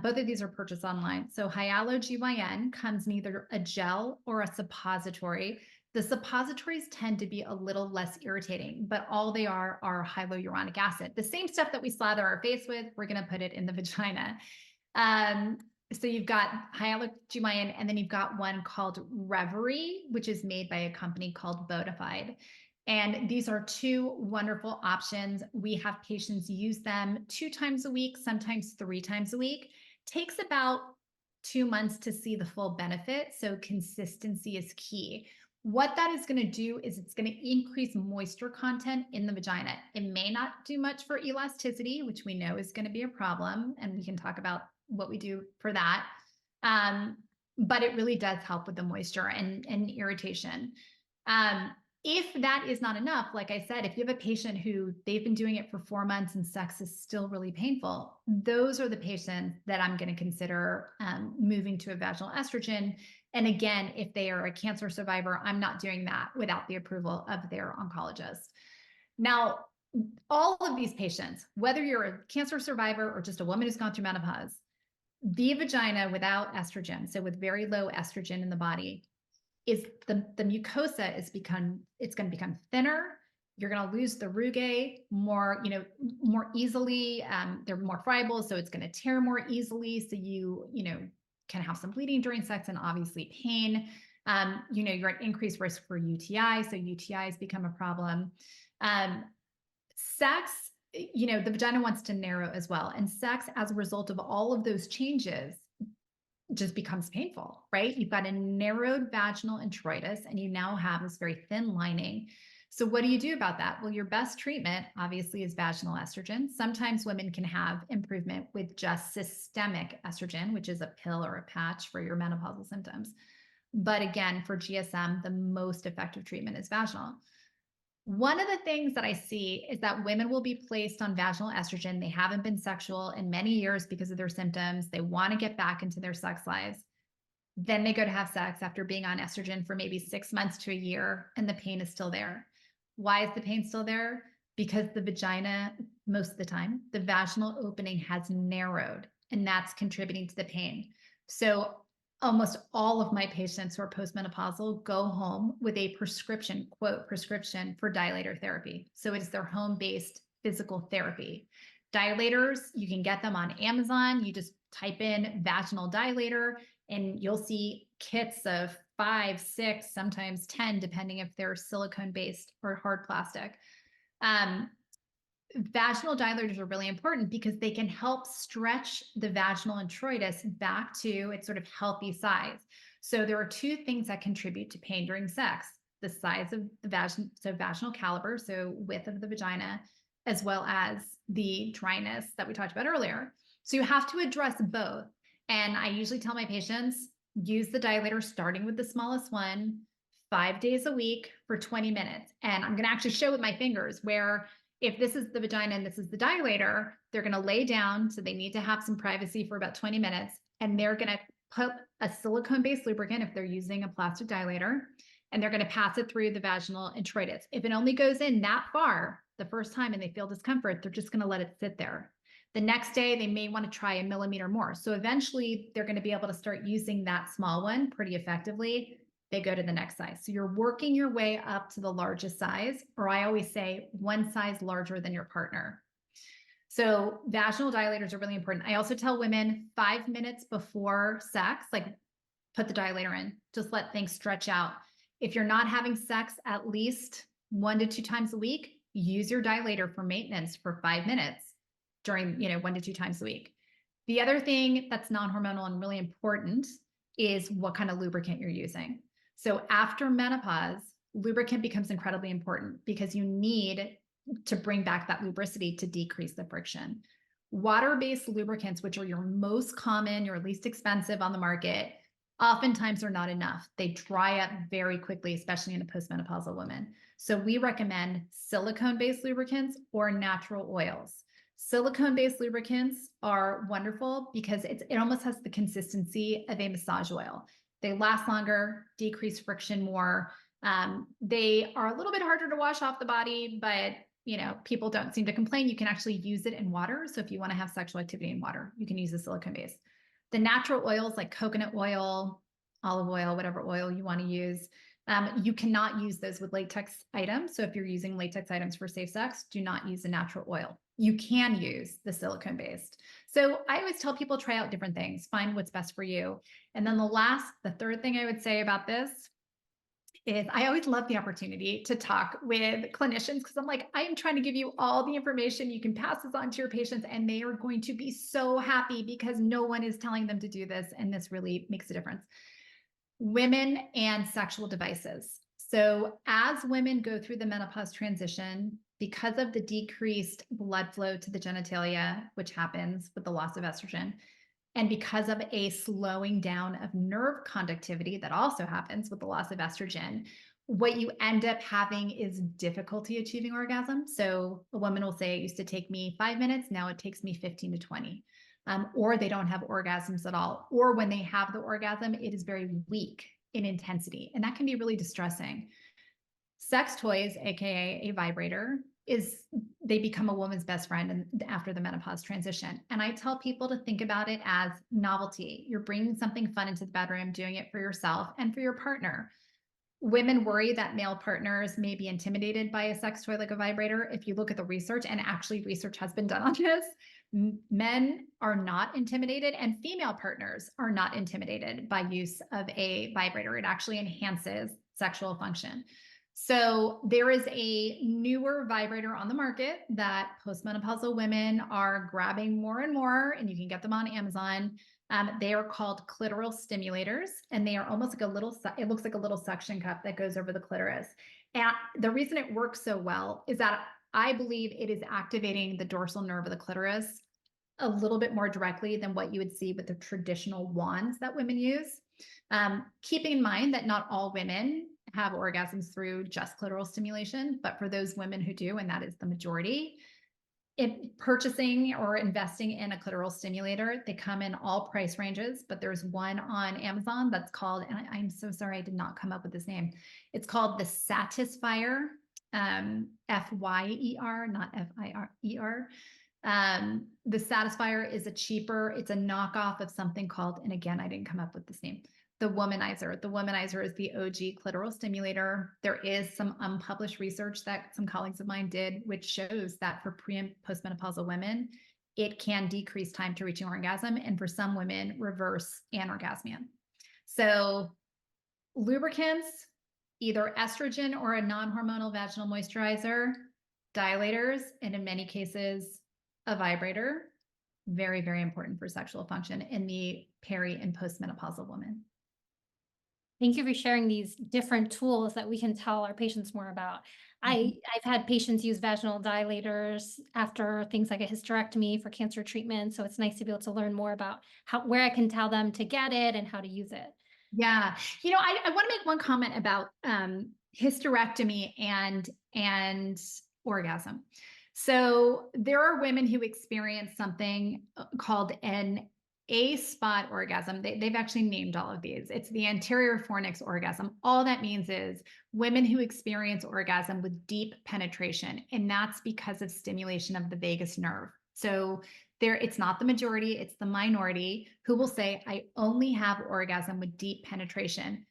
Both of these are purchased online. So HyaloGYN comes in either a gel or a suppository. The suppositories tend to be a little less irritating, but all they are hyaluronic acid. The same stuff that we slather our face with, we're going to put it in the vagina. So you've got HyaloGYN, and then you've got one called Reverie, which is made by a company called Bodifide. And these are two wonderful options. We have patients use them 2 times a week, sometimes 3 times a week. Takes about 2 months to see the full benefit. So consistency is key. What that is going to do is it's going to increase moisture content in the vagina. It may not do much for elasticity, which we know is going to be a problem. And we can talk about what we do for that. But it really does help with the moisture and irritation. If that is not enough, like I said, if you have a patient who they've been doing it for 4 months and sex is still really painful, those are the patients that I'm going to consider moving to a vaginal estrogen. And again, if they are a cancer survivor, I'm not doing that without the approval of their oncologist. Now, all of these patients, whether you're a cancer survivor or just a woman who's gone through menopause, the vagina without estrogen, so with very low estrogen in the body, is the mucosa it's going to become thinner. You're going to lose the rugae more, more easily. They're more friable, so it's going to tear more easily. So you can have some bleeding during sex and obviously pain. You're at increased risk for UTI, so UTIs become a problem. Sex, the vagina wants to narrow as well, and sex, as a result of all of those changes, just becomes painful, right? You've got a narrowed vaginal introitus and you now have this very thin lining. So what do you do about that? Well, your best treatment obviously is vaginal estrogen. Sometimes women can have improvement with just systemic estrogen, which is a pill or a patch for your menopausal symptoms. But again, for GSM, the most effective treatment is vaginal. One of the things that I see is that women will be placed on vaginal estrogen. They haven't been sexual in many years because of their symptoms. They want to get back into their sex lives. Then they go to have sex after being on estrogen for maybe 6 months to a year, and the pain is still there. Why is the pain still there? Because the vagina, most of the time, the vaginal opening has narrowed, and that's contributing to the pain. So almost all of my patients who are postmenopausal go home with a prescription, quote, prescription for dilator therapy. So it is their home-based physical therapy. Dilators, you can get them on Amazon. You just type in vaginal dilator and you'll see kits of 5, 6, sometimes 10, depending if they're silicone-based or hard plastic. Vaginal dilators are really important because they can help stretch the vaginal introitus back to its sort of healthy size. So there are two things that contribute to pain during sex: the size of the vagina, so vaginal caliber, so width of the vagina, as well as the dryness that we talked about earlier. So you have to address both. And I usually tell my patients, use the dilator starting with the smallest one, 5 days a week for 20 minutes. And I'm going to actually show with my fingers where, if this is the vagina and this is the dilator, they're going to lay down. So they need to have some privacy for about 20 minutes. And they're going to put a silicone-based lubricant, if they're using a plastic dilator, and they're going to pass it through the vaginal introitus. If it only goes in that far the first time and they feel discomfort, they're just going to let it sit there. The next day, they may want to try a millimeter more. So eventually, they're going to be able to start using that small one pretty effectively. They go to the next size. So you're working your way up to the largest size, or I always say one size larger than your partner. So vaginal dilators are really important. I also tell women 5 minutes before sex, like, put the dilator in, just let things stretch out. If you're not having sex at least 1 to 2 times a week, use your dilator for maintenance for 5 minutes during, 1 to 2 times a week. The other thing that's non-hormonal and really important is what kind of lubricant you're using. So after menopause, lubricant becomes incredibly important because you need to bring back that lubricity to decrease the friction. Water-based lubricants, which are your most common, your least expensive on the market, oftentimes are not enough. They dry up very quickly, especially in a postmenopausal woman. So we recommend silicone-based lubricants or natural oils. Silicone-based lubricants are wonderful because it almost has the consistency of a massage oil. They last longer, decrease friction more. They are a little bit harder to wash off the body, but people don't seem to complain. You can actually use it in water. So if you want to have sexual activity in water, you can use the silicone base. The natural oils like coconut oil, olive oil, whatever oil you want to use, you cannot use those with latex items. So if you're using latex items for safe sex, do not use a natural oil. You can use the silicone based. So I always tell people, try out different things, find what's best for you. And then the third thing I would say about this is I always love the opportunity to talk with clinicians because I'm like, I am trying to give you all the information. You can pass this on to your patients and they are going to be so happy because no one is telling them to do this. And this really makes a difference. Women and sexual devices. So as women go through the menopause transition, because of the decreased blood flow to the genitalia, which happens with the loss of estrogen, And because of a slowing down of nerve conductivity that also happens with the loss of estrogen, what you end up having is difficulty achieving orgasm. So a woman will say, it used to take me 5 minutes, now it takes me 15 to 20. Or they don't have orgasms at all. Or when they have the orgasm, it is very weak in intensity. And that can be really distressing. Sex toys, aka a vibrator, they become a woman's best friend after the menopause transition. And I tell people to think about it as novelty. You're bringing something fun into the bedroom, doing it for yourself and for your partner. Women worry that male partners may be intimidated by a sex toy like a vibrator. If you look at the research, and actually research has been done on this, men are not intimidated and female partners are not intimidated by use of a vibrator. It actually enhances sexual function. So there is a newer vibrator on the market that postmenopausal women are grabbing more and more, and you can get them on Amazon. They are called clitoral stimulators, and they are almost like it looks like a little suction cup that goes over the clitoris. And the reason it works so well is that I believe it is activating the dorsal nerve of the clitoris a little bit more directly than what you would see with the traditional wands that women use. Keeping in mind that not all women have orgasms through just clitoral stimulation, but for those women who do, and that is the majority, purchasing or investing in a clitoral stimulator, they come in all price ranges, but there's one on Amazon that's called, and I'm so sorry I did not come up with this name. It's called the Satisfyer, F-Y-E-R, not F-I-R-E-R. The Satisfyer is it's a knockoff of something called, and again, I didn't come up with this name, the Womanizer. The Womanizer is the OG clitoral stimulator. There is some unpublished research that some colleagues of mine did, which shows that for pre and postmenopausal women, it can decrease time to reaching orgasm, and for some women, reverse anorgasmia. So lubricants, either estrogen or a non-hormonal vaginal moisturizer, dilators, and in many cases, a vibrator, very, very important for sexual function in the peri and postmenopausal woman. Thank you for sharing these different tools that we can tell our patients more about. I've had patients use vaginal dilators after things like a hysterectomy for cancer treatment. So it's nice to be able to learn more about where I can tell them to get it and how to use it. Yeah. I want to make one comment about hysterectomy and orgasm. So there are women who experience something called an A-spot orgasm. They've actually named all of these. It's the anterior fornix orgasm. All that means is women who experience orgasm with deep penetration, and that's because of stimulation of the vagus nerve. So it's not the majority, it's the minority who will say, I only have orgasm with deep penetration.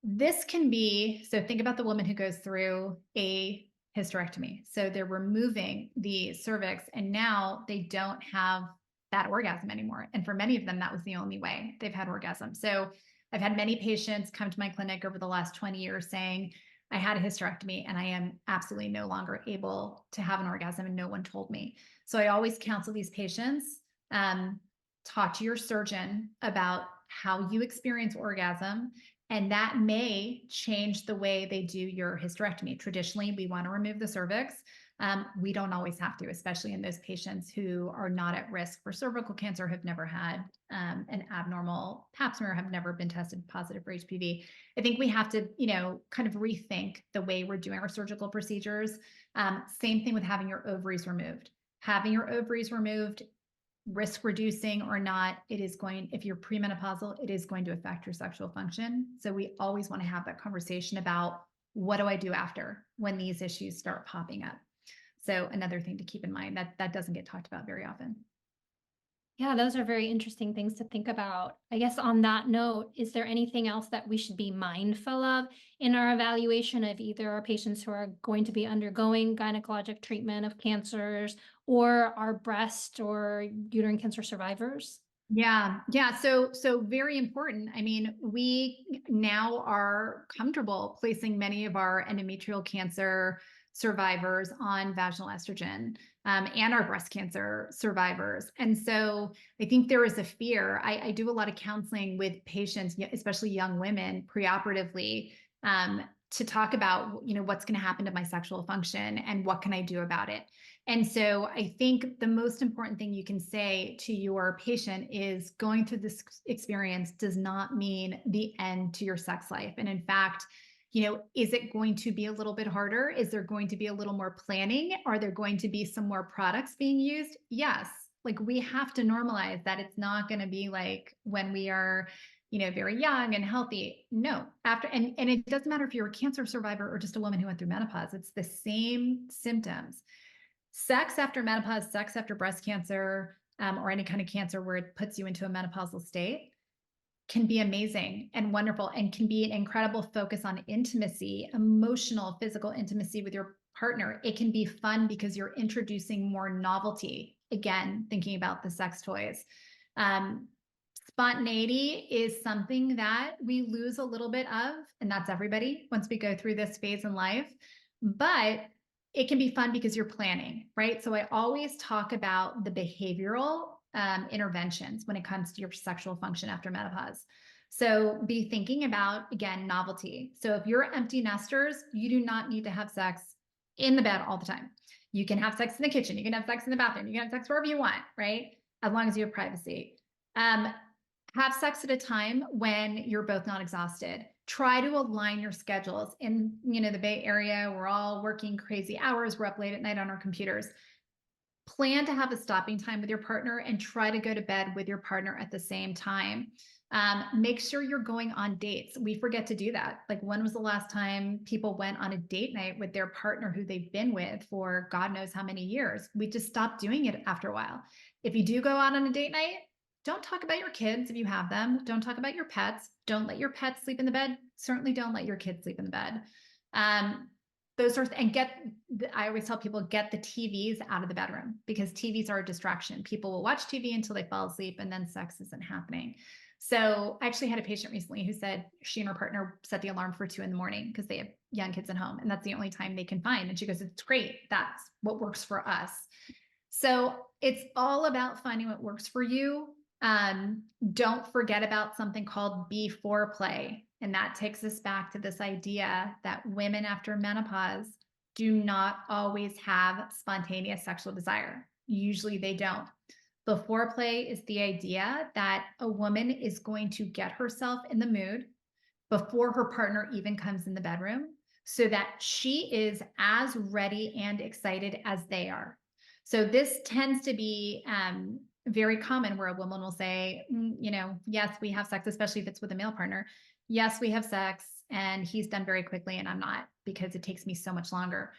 This can be, so think about the woman who goes through a hysterectomy. So they're removing the cervix, and now they don't have that orgasm anymore. And for many of them, that was the only way they've had orgasm. So I've had many patients come to my clinic over the last 20 years saying, I had a hysterectomy and I am absolutely no longer able to have an orgasm and no one told me. So I always counsel these patients, talk to your surgeon about how you experience orgasm, and that may change the way they do your hysterectomy. Traditionally, we want to remove the cervix. We don't always have to, especially in those patients who are not at risk for cervical cancer, have never had an abnormal pap smear, have never been tested positive for HPV. I think we have to, kind of rethink the way we're doing our surgical procedures. Same thing with having your ovaries removed. Having your ovaries removed, risk reducing or not, if you're premenopausal, it is going to affect your sexual function. So we always want to have that conversation about, what do I do after when these issues start popping up? So another thing to keep in mind that doesn't get talked about very often. Yeah, those are very interesting things to think about. I guess on that note, is there anything else that we should be mindful of in our evaluation of either our patients who are going to be undergoing gynecologic treatment of cancers or our breast or uterine cancer survivors? Yeah. So very important. I mean, we now are comfortable placing many of our endometrial cancer survivors on vaginal estrogen, and our breast cancer survivors. And so I think there is a fear. I do a lot of counseling with patients, especially young women, preoperatively, to talk about, what's going to happen to my sexual function and what can I do about it. And so I think the most important thing you can say to your patient is going through this experience does not mean the end to your sex life. And in fact, is it going to be a little bit harder? Is there going to be a little more planning? Are there going to be some more products being used? Yes. Like we have to normalize that it's not going to be like when we are very young and healthy. No, and it doesn't matter if you're a cancer survivor or just a woman who went through menopause, it's the same symptoms. Sex after menopause, sex after breast cancer, or any kind of cancer where it puts you into a menopausal state can be amazing and wonderful and can be an incredible focus on intimacy, emotional, physical intimacy with your partner. It can be fun because you're introducing more novelty. Again, thinking about the sex toys. Spontaneity is something that we lose a little bit of, and that's everybody once we go through this phase in life. But it can be fun because you're planning, right? So I always talk about the behavioral interventions when it comes to your sexual function after menopause. So be thinking about, again, novelty. So if you're empty nesters, you do not need to have sex in the bed all the time. You can have sex in the kitchen. You can have sex in the bathroom. You can have sex wherever you want, right? As long as you have privacy. Have sex at a time when you're both not exhausted. Try to align your schedules. In the Bay Area, we're all working crazy hours. We're up late at night on our computers. Plan to have a stopping time with your partner and try to go to bed with your partner at the same time. Make sure you're going on dates. We forget to do that. Like, when was the last time people went on a date night with their partner who they've been with for God knows how many years? We just stopped doing it after a while. If you do go out on a date night, don't talk about your kids if you have them. Don't talk about your pets. Don't let your pets sleep in the bed. Certainly don't let your kids sleep in the bed. Those sorts, and I always tell people, get the TVs out of the bedroom, because TVs are a distraction. People will watch TV until they fall asleep and then sex isn't happening. So I actually had a patient recently who said she and her partner set the alarm for 2 a.m. because they have young kids at home and that's the only time they can find. And she goes, it's great. That's what works for us. So it's all about finding what works for you. Don't forget about something called before play. And that takes us back to this idea that women after menopause do not always have spontaneous sexual desire. Usually they don't. Before play is the idea that a woman is going to get herself in the mood before her partner even comes in the bedroom, so that she is as ready and excited as they are. So this tends to be very common, where a woman will say, yes, we have sex, especially if it's with a male partner. Yes, we have sex and he's done very quickly and I'm not, because it takes me so much longer.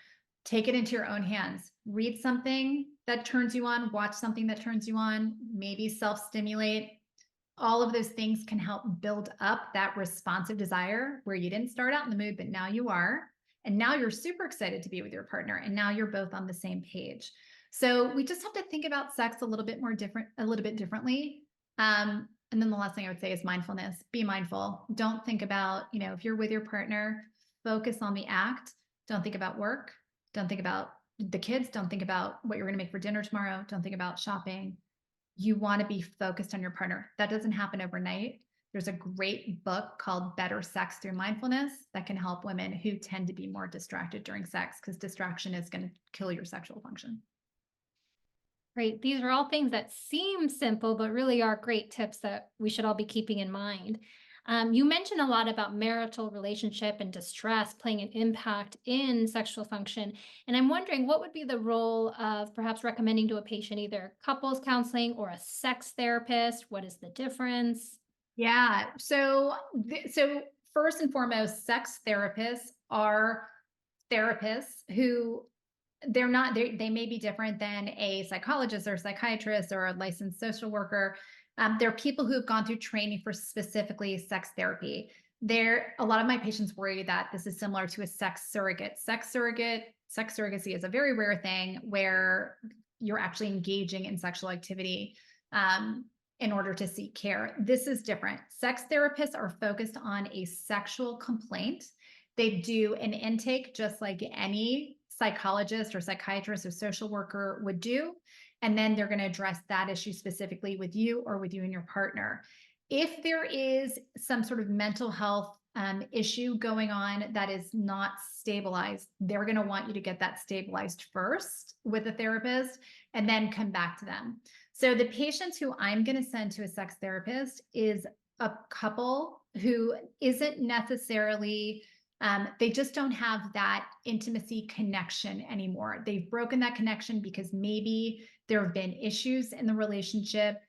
Take it into your own hands. Read something that turns you on, watch something that turns you on, maybe self-stimulate. All of those things can help build up that responsive desire where you didn't start out in the mood, but now you are. And now you're super excited to be with your partner. And now you're both on the same page. So we just have to think about sex a little bit differently. And then the last thing I would say is mindfulness. Be mindful. Don't think about, if you're with your partner, focus on the act. Don't think about work. Don't think about the kids. Don't think about what you're going to make for dinner tomorrow. Don't think about shopping. You want to be focused on your partner. That doesn't happen overnight. There's a great book called Better Sex Through Mindfulness that can help women who tend to be more distracted during sex, because distraction is going to kill your sexual function. Great. These are all things that seem simple, but really are great tips that we should all be keeping in mind. You mentioned a lot about marital relationship and distress playing an impact in sexual function. And I'm wondering, what would be the role of perhaps recommending to a patient either couples counseling or a sex therapist? What is the difference? Yeah. So first and foremost, sex therapists are therapists who they may be different than a psychologist or a psychiatrist or a licensed social worker. They're people who have gone through training for specifically sex therapy. A lot of my patients worry that this is similar to a sex surrogate. Sex surrogacy is a very rare thing where you're actually engaging in sexual activity in order to seek care. This is different. Sex therapists are focused on a sexual complaint. They do an intake just like any psychologist or psychiatrist or social worker would do. And then they're going to address that issue specifically with you or with you and your partner. If there is some sort of mental health issue going on that is not stabilized, they're going to want you to get that stabilized first with a therapist and then come back to them. So the patients who I'm going to send to a sex therapist is a couple who isn't necessarily they just don't have that intimacy connection anymore. They've broken that connection because maybe there have been issues in the relationship,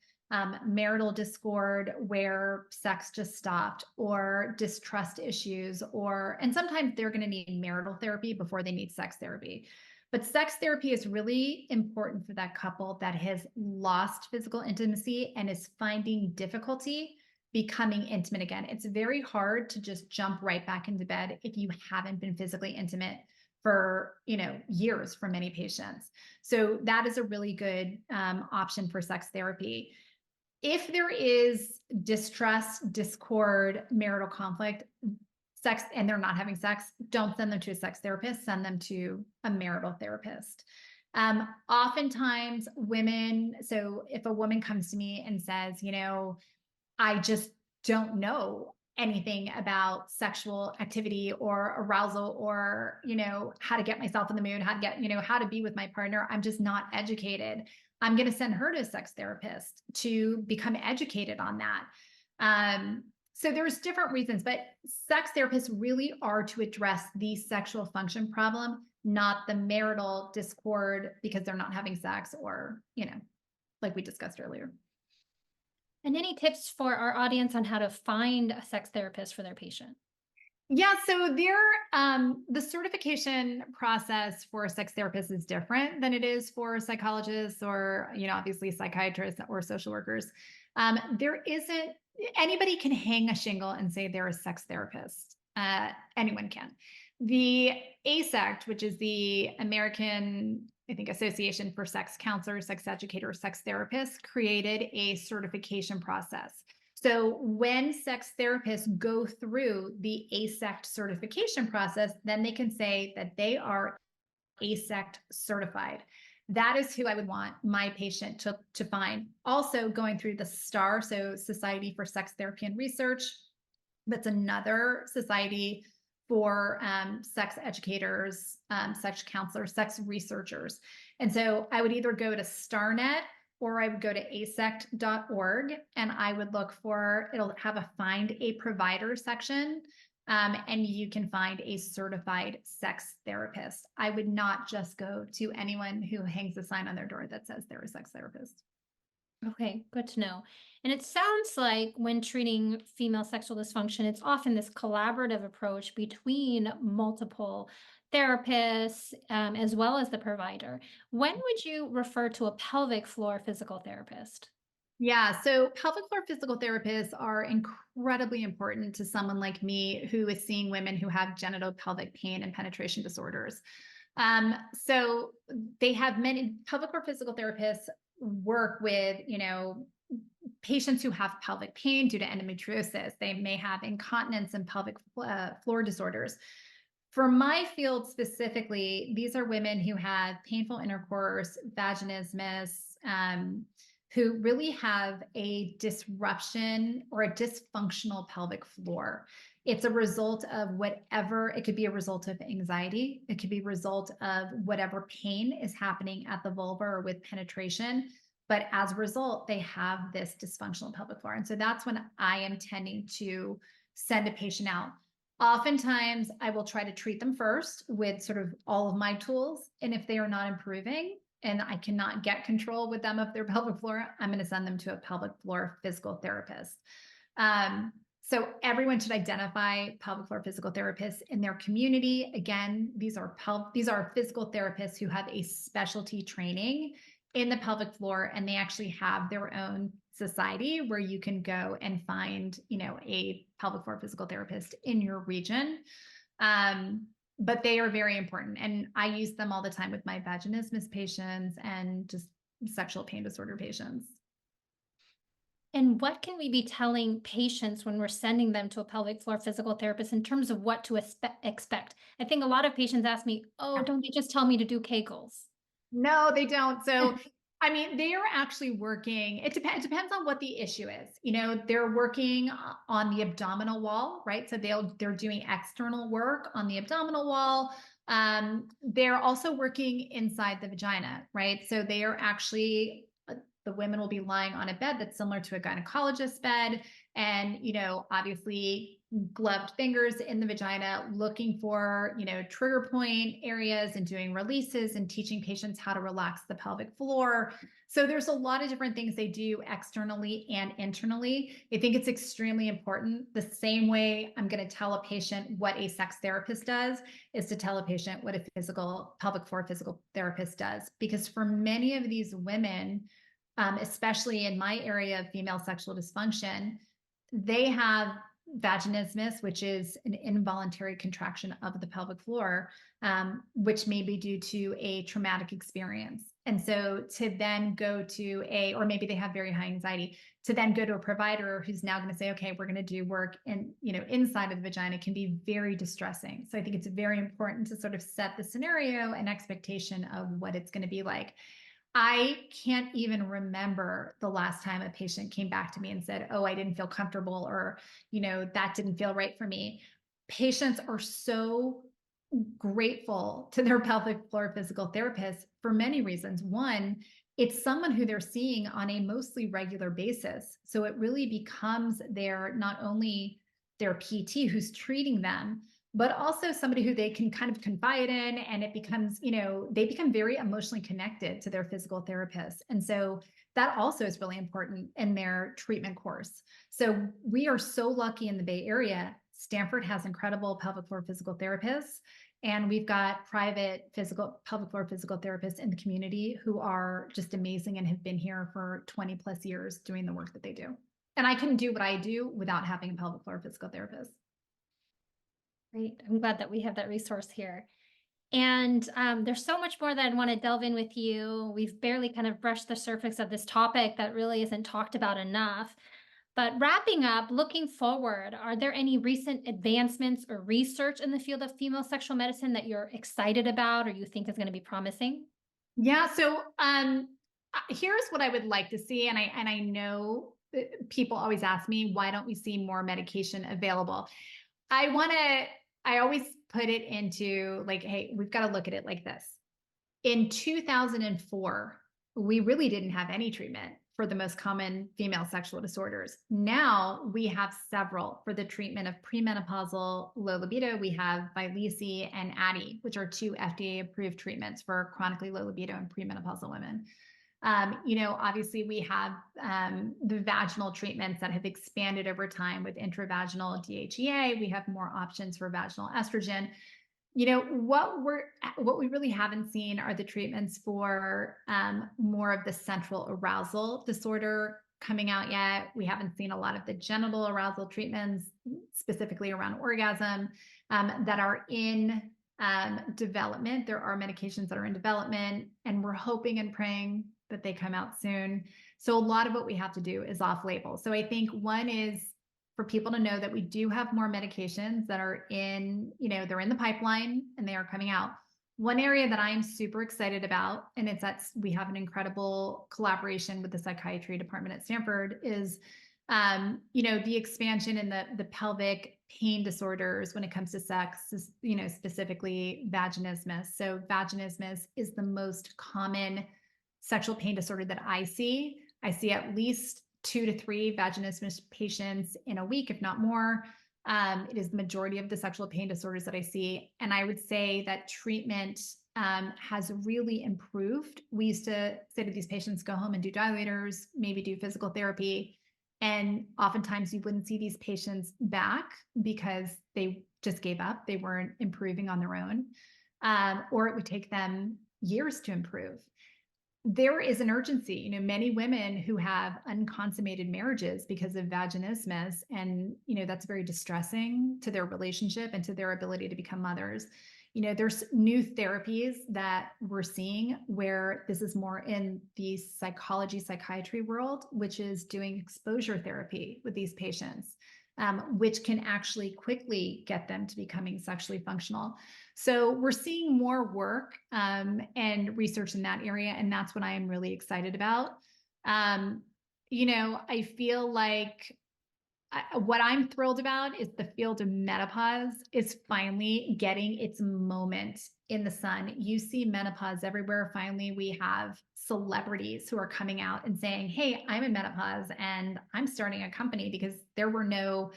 marital discord where sex just stopped, or distrust issues, and sometimes they're going to need marital therapy before they need sex therapy. But sex therapy is really important for that couple that has lost physical intimacy and is finding difficulty becoming intimate again. It's very hard to just jump right back into bed if you haven't been physically intimate for years for many patients. So that is a really good option for sex therapy. If there is distrust, discord, marital conflict, sex, and they're not having sex, don't send them to a sex therapist, send them to a marital therapist. Oftentimes women, so if a woman comes to me and says, I just don't know anything about sexual activity or arousal or, how to get myself in the mood, how to get, how to be with my partner. I'm just not educated. I'm going to send her to a sex therapist to become educated on that. So there's different reasons, but sex therapists really are to address the sexual function problem, not the marital discord because they're not having sex or, like we discussed earlier. And any tips for our audience on how to find a sex therapist for their patient? Yeah, so the certification process for a sex therapist is different than it is for psychologists or, obviously psychiatrists or social workers. There isn't, anybody can hang a shingle and say they're a sex therapist. Anyone can. The ASECT, which is the American, I think, Association for Sex Counselors, Sex Educators, Sex Therapists, created a certification process. So when sex therapists go through the ASECT certification process, then they can say that they are ASECT certified. That is who I would want my patient to find. Also going through the STAR, so Society for Sex Therapy and Research. That's another society for sex educators, sex counselors, sex researchers. And so I would either go to StarNet or I would go to asect.org and I would look for, it'll have a find a provider section, and you can find a certified sex therapist. I would not just go to anyone who hangs a sign on their door that says they're a sex therapist. Okay, good to know. And it sounds like when treating female sexual dysfunction, it's often this collaborative approach between multiple therapists, as well as the provider. When would you refer to a pelvic floor physical therapist? Yeah, so pelvic floor physical therapists are incredibly important to someone like me who is seeing women who have genital pelvic pain and penetration disorders. So they have many pelvic floor physical therapists work with, patients who have pelvic pain due to endometriosis. They may have incontinence and pelvic floor disorders. For my field specifically, these are women who have painful intercourse, vaginismus, who really have a disruption or a dysfunctional pelvic floor. It's a result of whatever, it could be a result of anxiety. It could be a result of whatever pain is happening at the vulva or with penetration. But as a result, they have this dysfunctional pelvic floor. And so that's when I am tending to send a patient out. Oftentimes, I will try to treat them first with sort of all of my tools. And if they are not improving and I cannot get control with them of their pelvic floor, I'm going to send them to a pelvic floor physical therapist. So everyone should identify pelvic floor physical therapists in their community. Again, these are physical therapists who have a specialty training in the pelvic floor, and they actually have their own society where you can go and find, a pelvic floor physical therapist in your region. But they are very important. And I use them all the time with my vaginismus patients and just sexual pain disorder patients. And what can we be telling patients when we're sending them to a pelvic floor physical therapist in terms of what to expect? I think a lot of patients ask me, oh, Yeah. don't they just tell me to do Kegels? No, they don't. So I mean, they are actually working. It depends on what the issue is. They're working on the abdominal wall, right? So they're doing external work on the abdominal wall. They're also working inside the vagina, right? So they are actually the women will be lying on a bed that's similar to a gynecologist's bed, and obviously gloved fingers in the vagina, looking for trigger point areas and doing releases and teaching patients how to relax the pelvic floor. So there's a lot of different things they do externally and internally. I think it's extremely important. The same way I'm going to tell a patient what a sex therapist does is to tell a patient what a physical pelvic floor physical therapist does, because for many of these women, especially in my area of female sexual dysfunction, they have vaginismus, which is an involuntary contraction of the pelvic floor, which may be due to a traumatic experience. And so to then go to or maybe they have very high anxiety, to then go to a provider who's now going to say, okay, we're going to do work inside of the vagina, can be very distressing. So I think it's very important to sort of set the scenario and expectation of what it's going to be like. I can't even remember the last time a patient came back to me and said, oh, I didn't feel comfortable, or, that didn't feel right for me. Patients are so grateful to their pelvic floor physical therapist for many reasons. One, it's someone who they're seeing on a mostly regular basis. So it really becomes not only their PT who's treating them, but also somebody who they can kind of confide in, and it becomes, they become very emotionally connected to their physical therapist. And so that also is really important in their treatment course. So we are so lucky in the Bay Area. Stanford has incredible pelvic floor physical therapists, and we've got private pelvic floor physical therapists in the community who are just amazing and have been here for 20 plus years doing the work that they do. And I couldn't do what I do without having a pelvic floor physical therapist. Great. I'm glad that we have that resource here. And there's so much more that I want to delve in with you. We've barely kind of brushed the surface of this topic that really isn't talked about enough. But wrapping up, looking forward, are there any recent advancements or research in the field of female sexual medicine that you're excited about or you think is going to be promising? Yeah. So here's what I would like to see. And I know people always ask me, why don't we see more medication available? I always put it into like, hey, we've got to look at it like this. In 2004, we really didn't have any treatment for the most common female sexual disorders. Now we have several for the treatment of premenopausal low libido. We have Vyleesi and Addyi, which are two FDA-approved treatments for chronically low libido and premenopausal women. Obviously we have the vaginal treatments that have expanded over time with intravaginal DHEA. We have more options for vaginal estrogen. What we really haven't seen are the treatments for more of the central arousal disorder coming out yet. We haven't seen a lot of the genital arousal treatments, specifically around orgasm, that are in development. There are medications that are in development, and we're hoping and praying that they come out soon. So a lot of what we have to do is off label. So I think one is for people to know that we do have more medications that are they're in the pipeline and they are coming out. One area that I'm super excited about, and it's that we have an incredible collaboration with the psychiatry department at Stanford, is the expansion in the pelvic pain disorders when it comes to sex, specifically vaginismus. So vaginismus is the most common sexual pain disorder that I see. I see at least 2 to 3 vaginismus patients in a week, if not more. It is the majority of the sexual pain disorders that I see. And I would say that treatment has really improved. We used to say to these patients, go home and do dilators, maybe do physical therapy. And oftentimes you wouldn't see these patients back because they just gave up. They weren't improving on their own, or it would take them years to improve. There is an urgency. Many women who have unconsummated marriages because of vaginismus, and that's very distressing to their relationship and to their ability to become mothers. There's new therapies that we're seeing where this is more in the psychiatry world, which is doing exposure therapy with these patients. which can actually quickly get them to becoming sexually functional. So we're seeing more work and research in that area, and that's what I am really excited about. I feel like what I'm thrilled about is the field of menopause is finally getting its moment in the sun. You see menopause everywhere. Finally, we have celebrities who are coming out and saying, "Hey, I'm in menopause and I'm starting a company because there were no,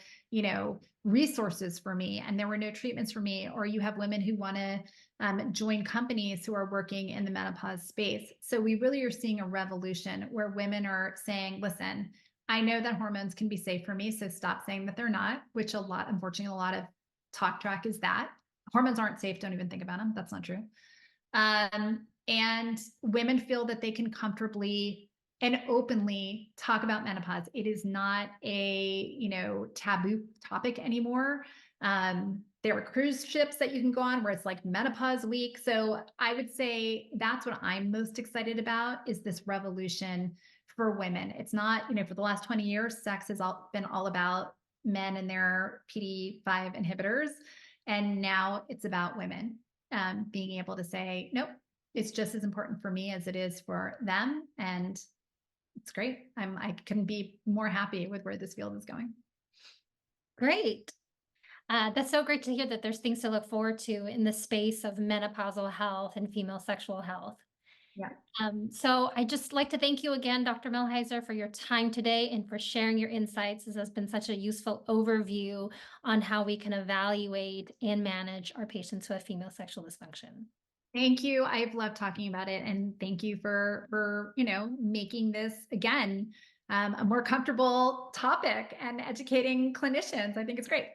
resources for me and there were no treatments for me." Or you have women who want to join companies who are working in the menopause space. So we really are seeing a revolution where women are saying, "Listen, I know that hormones can be safe for me, so stop saying that they're not," which unfortunately, a lot of talk track is that. Hormones aren't safe, don't even think about them. That's not true. And women feel that they can comfortably and openly talk about menopause. It is not a, taboo topic anymore. There are cruise ships that you can go on where it's like menopause week. So I would say that's what I'm most excited about, is this revolution for women. It's not, for the last 20 years, sex has been all about men and their PD5 inhibitors. And now it's about women being able to say, nope, it's just as important for me as it is for them. And it's great. I couldn't be more happy with where this field is going. Great. That's so great to hear that there's things to look forward to in the space of menopausal health and female sexual health. Yeah. So I just like to thank you again, Dr. Millheiser, for your time today and for sharing your insights. This has been such a useful overview on how we can evaluate and manage our patients who have female sexual dysfunction. Thank you. I've loved talking about it, and thank you for making this again a more comfortable topic and educating clinicians. I think it's great.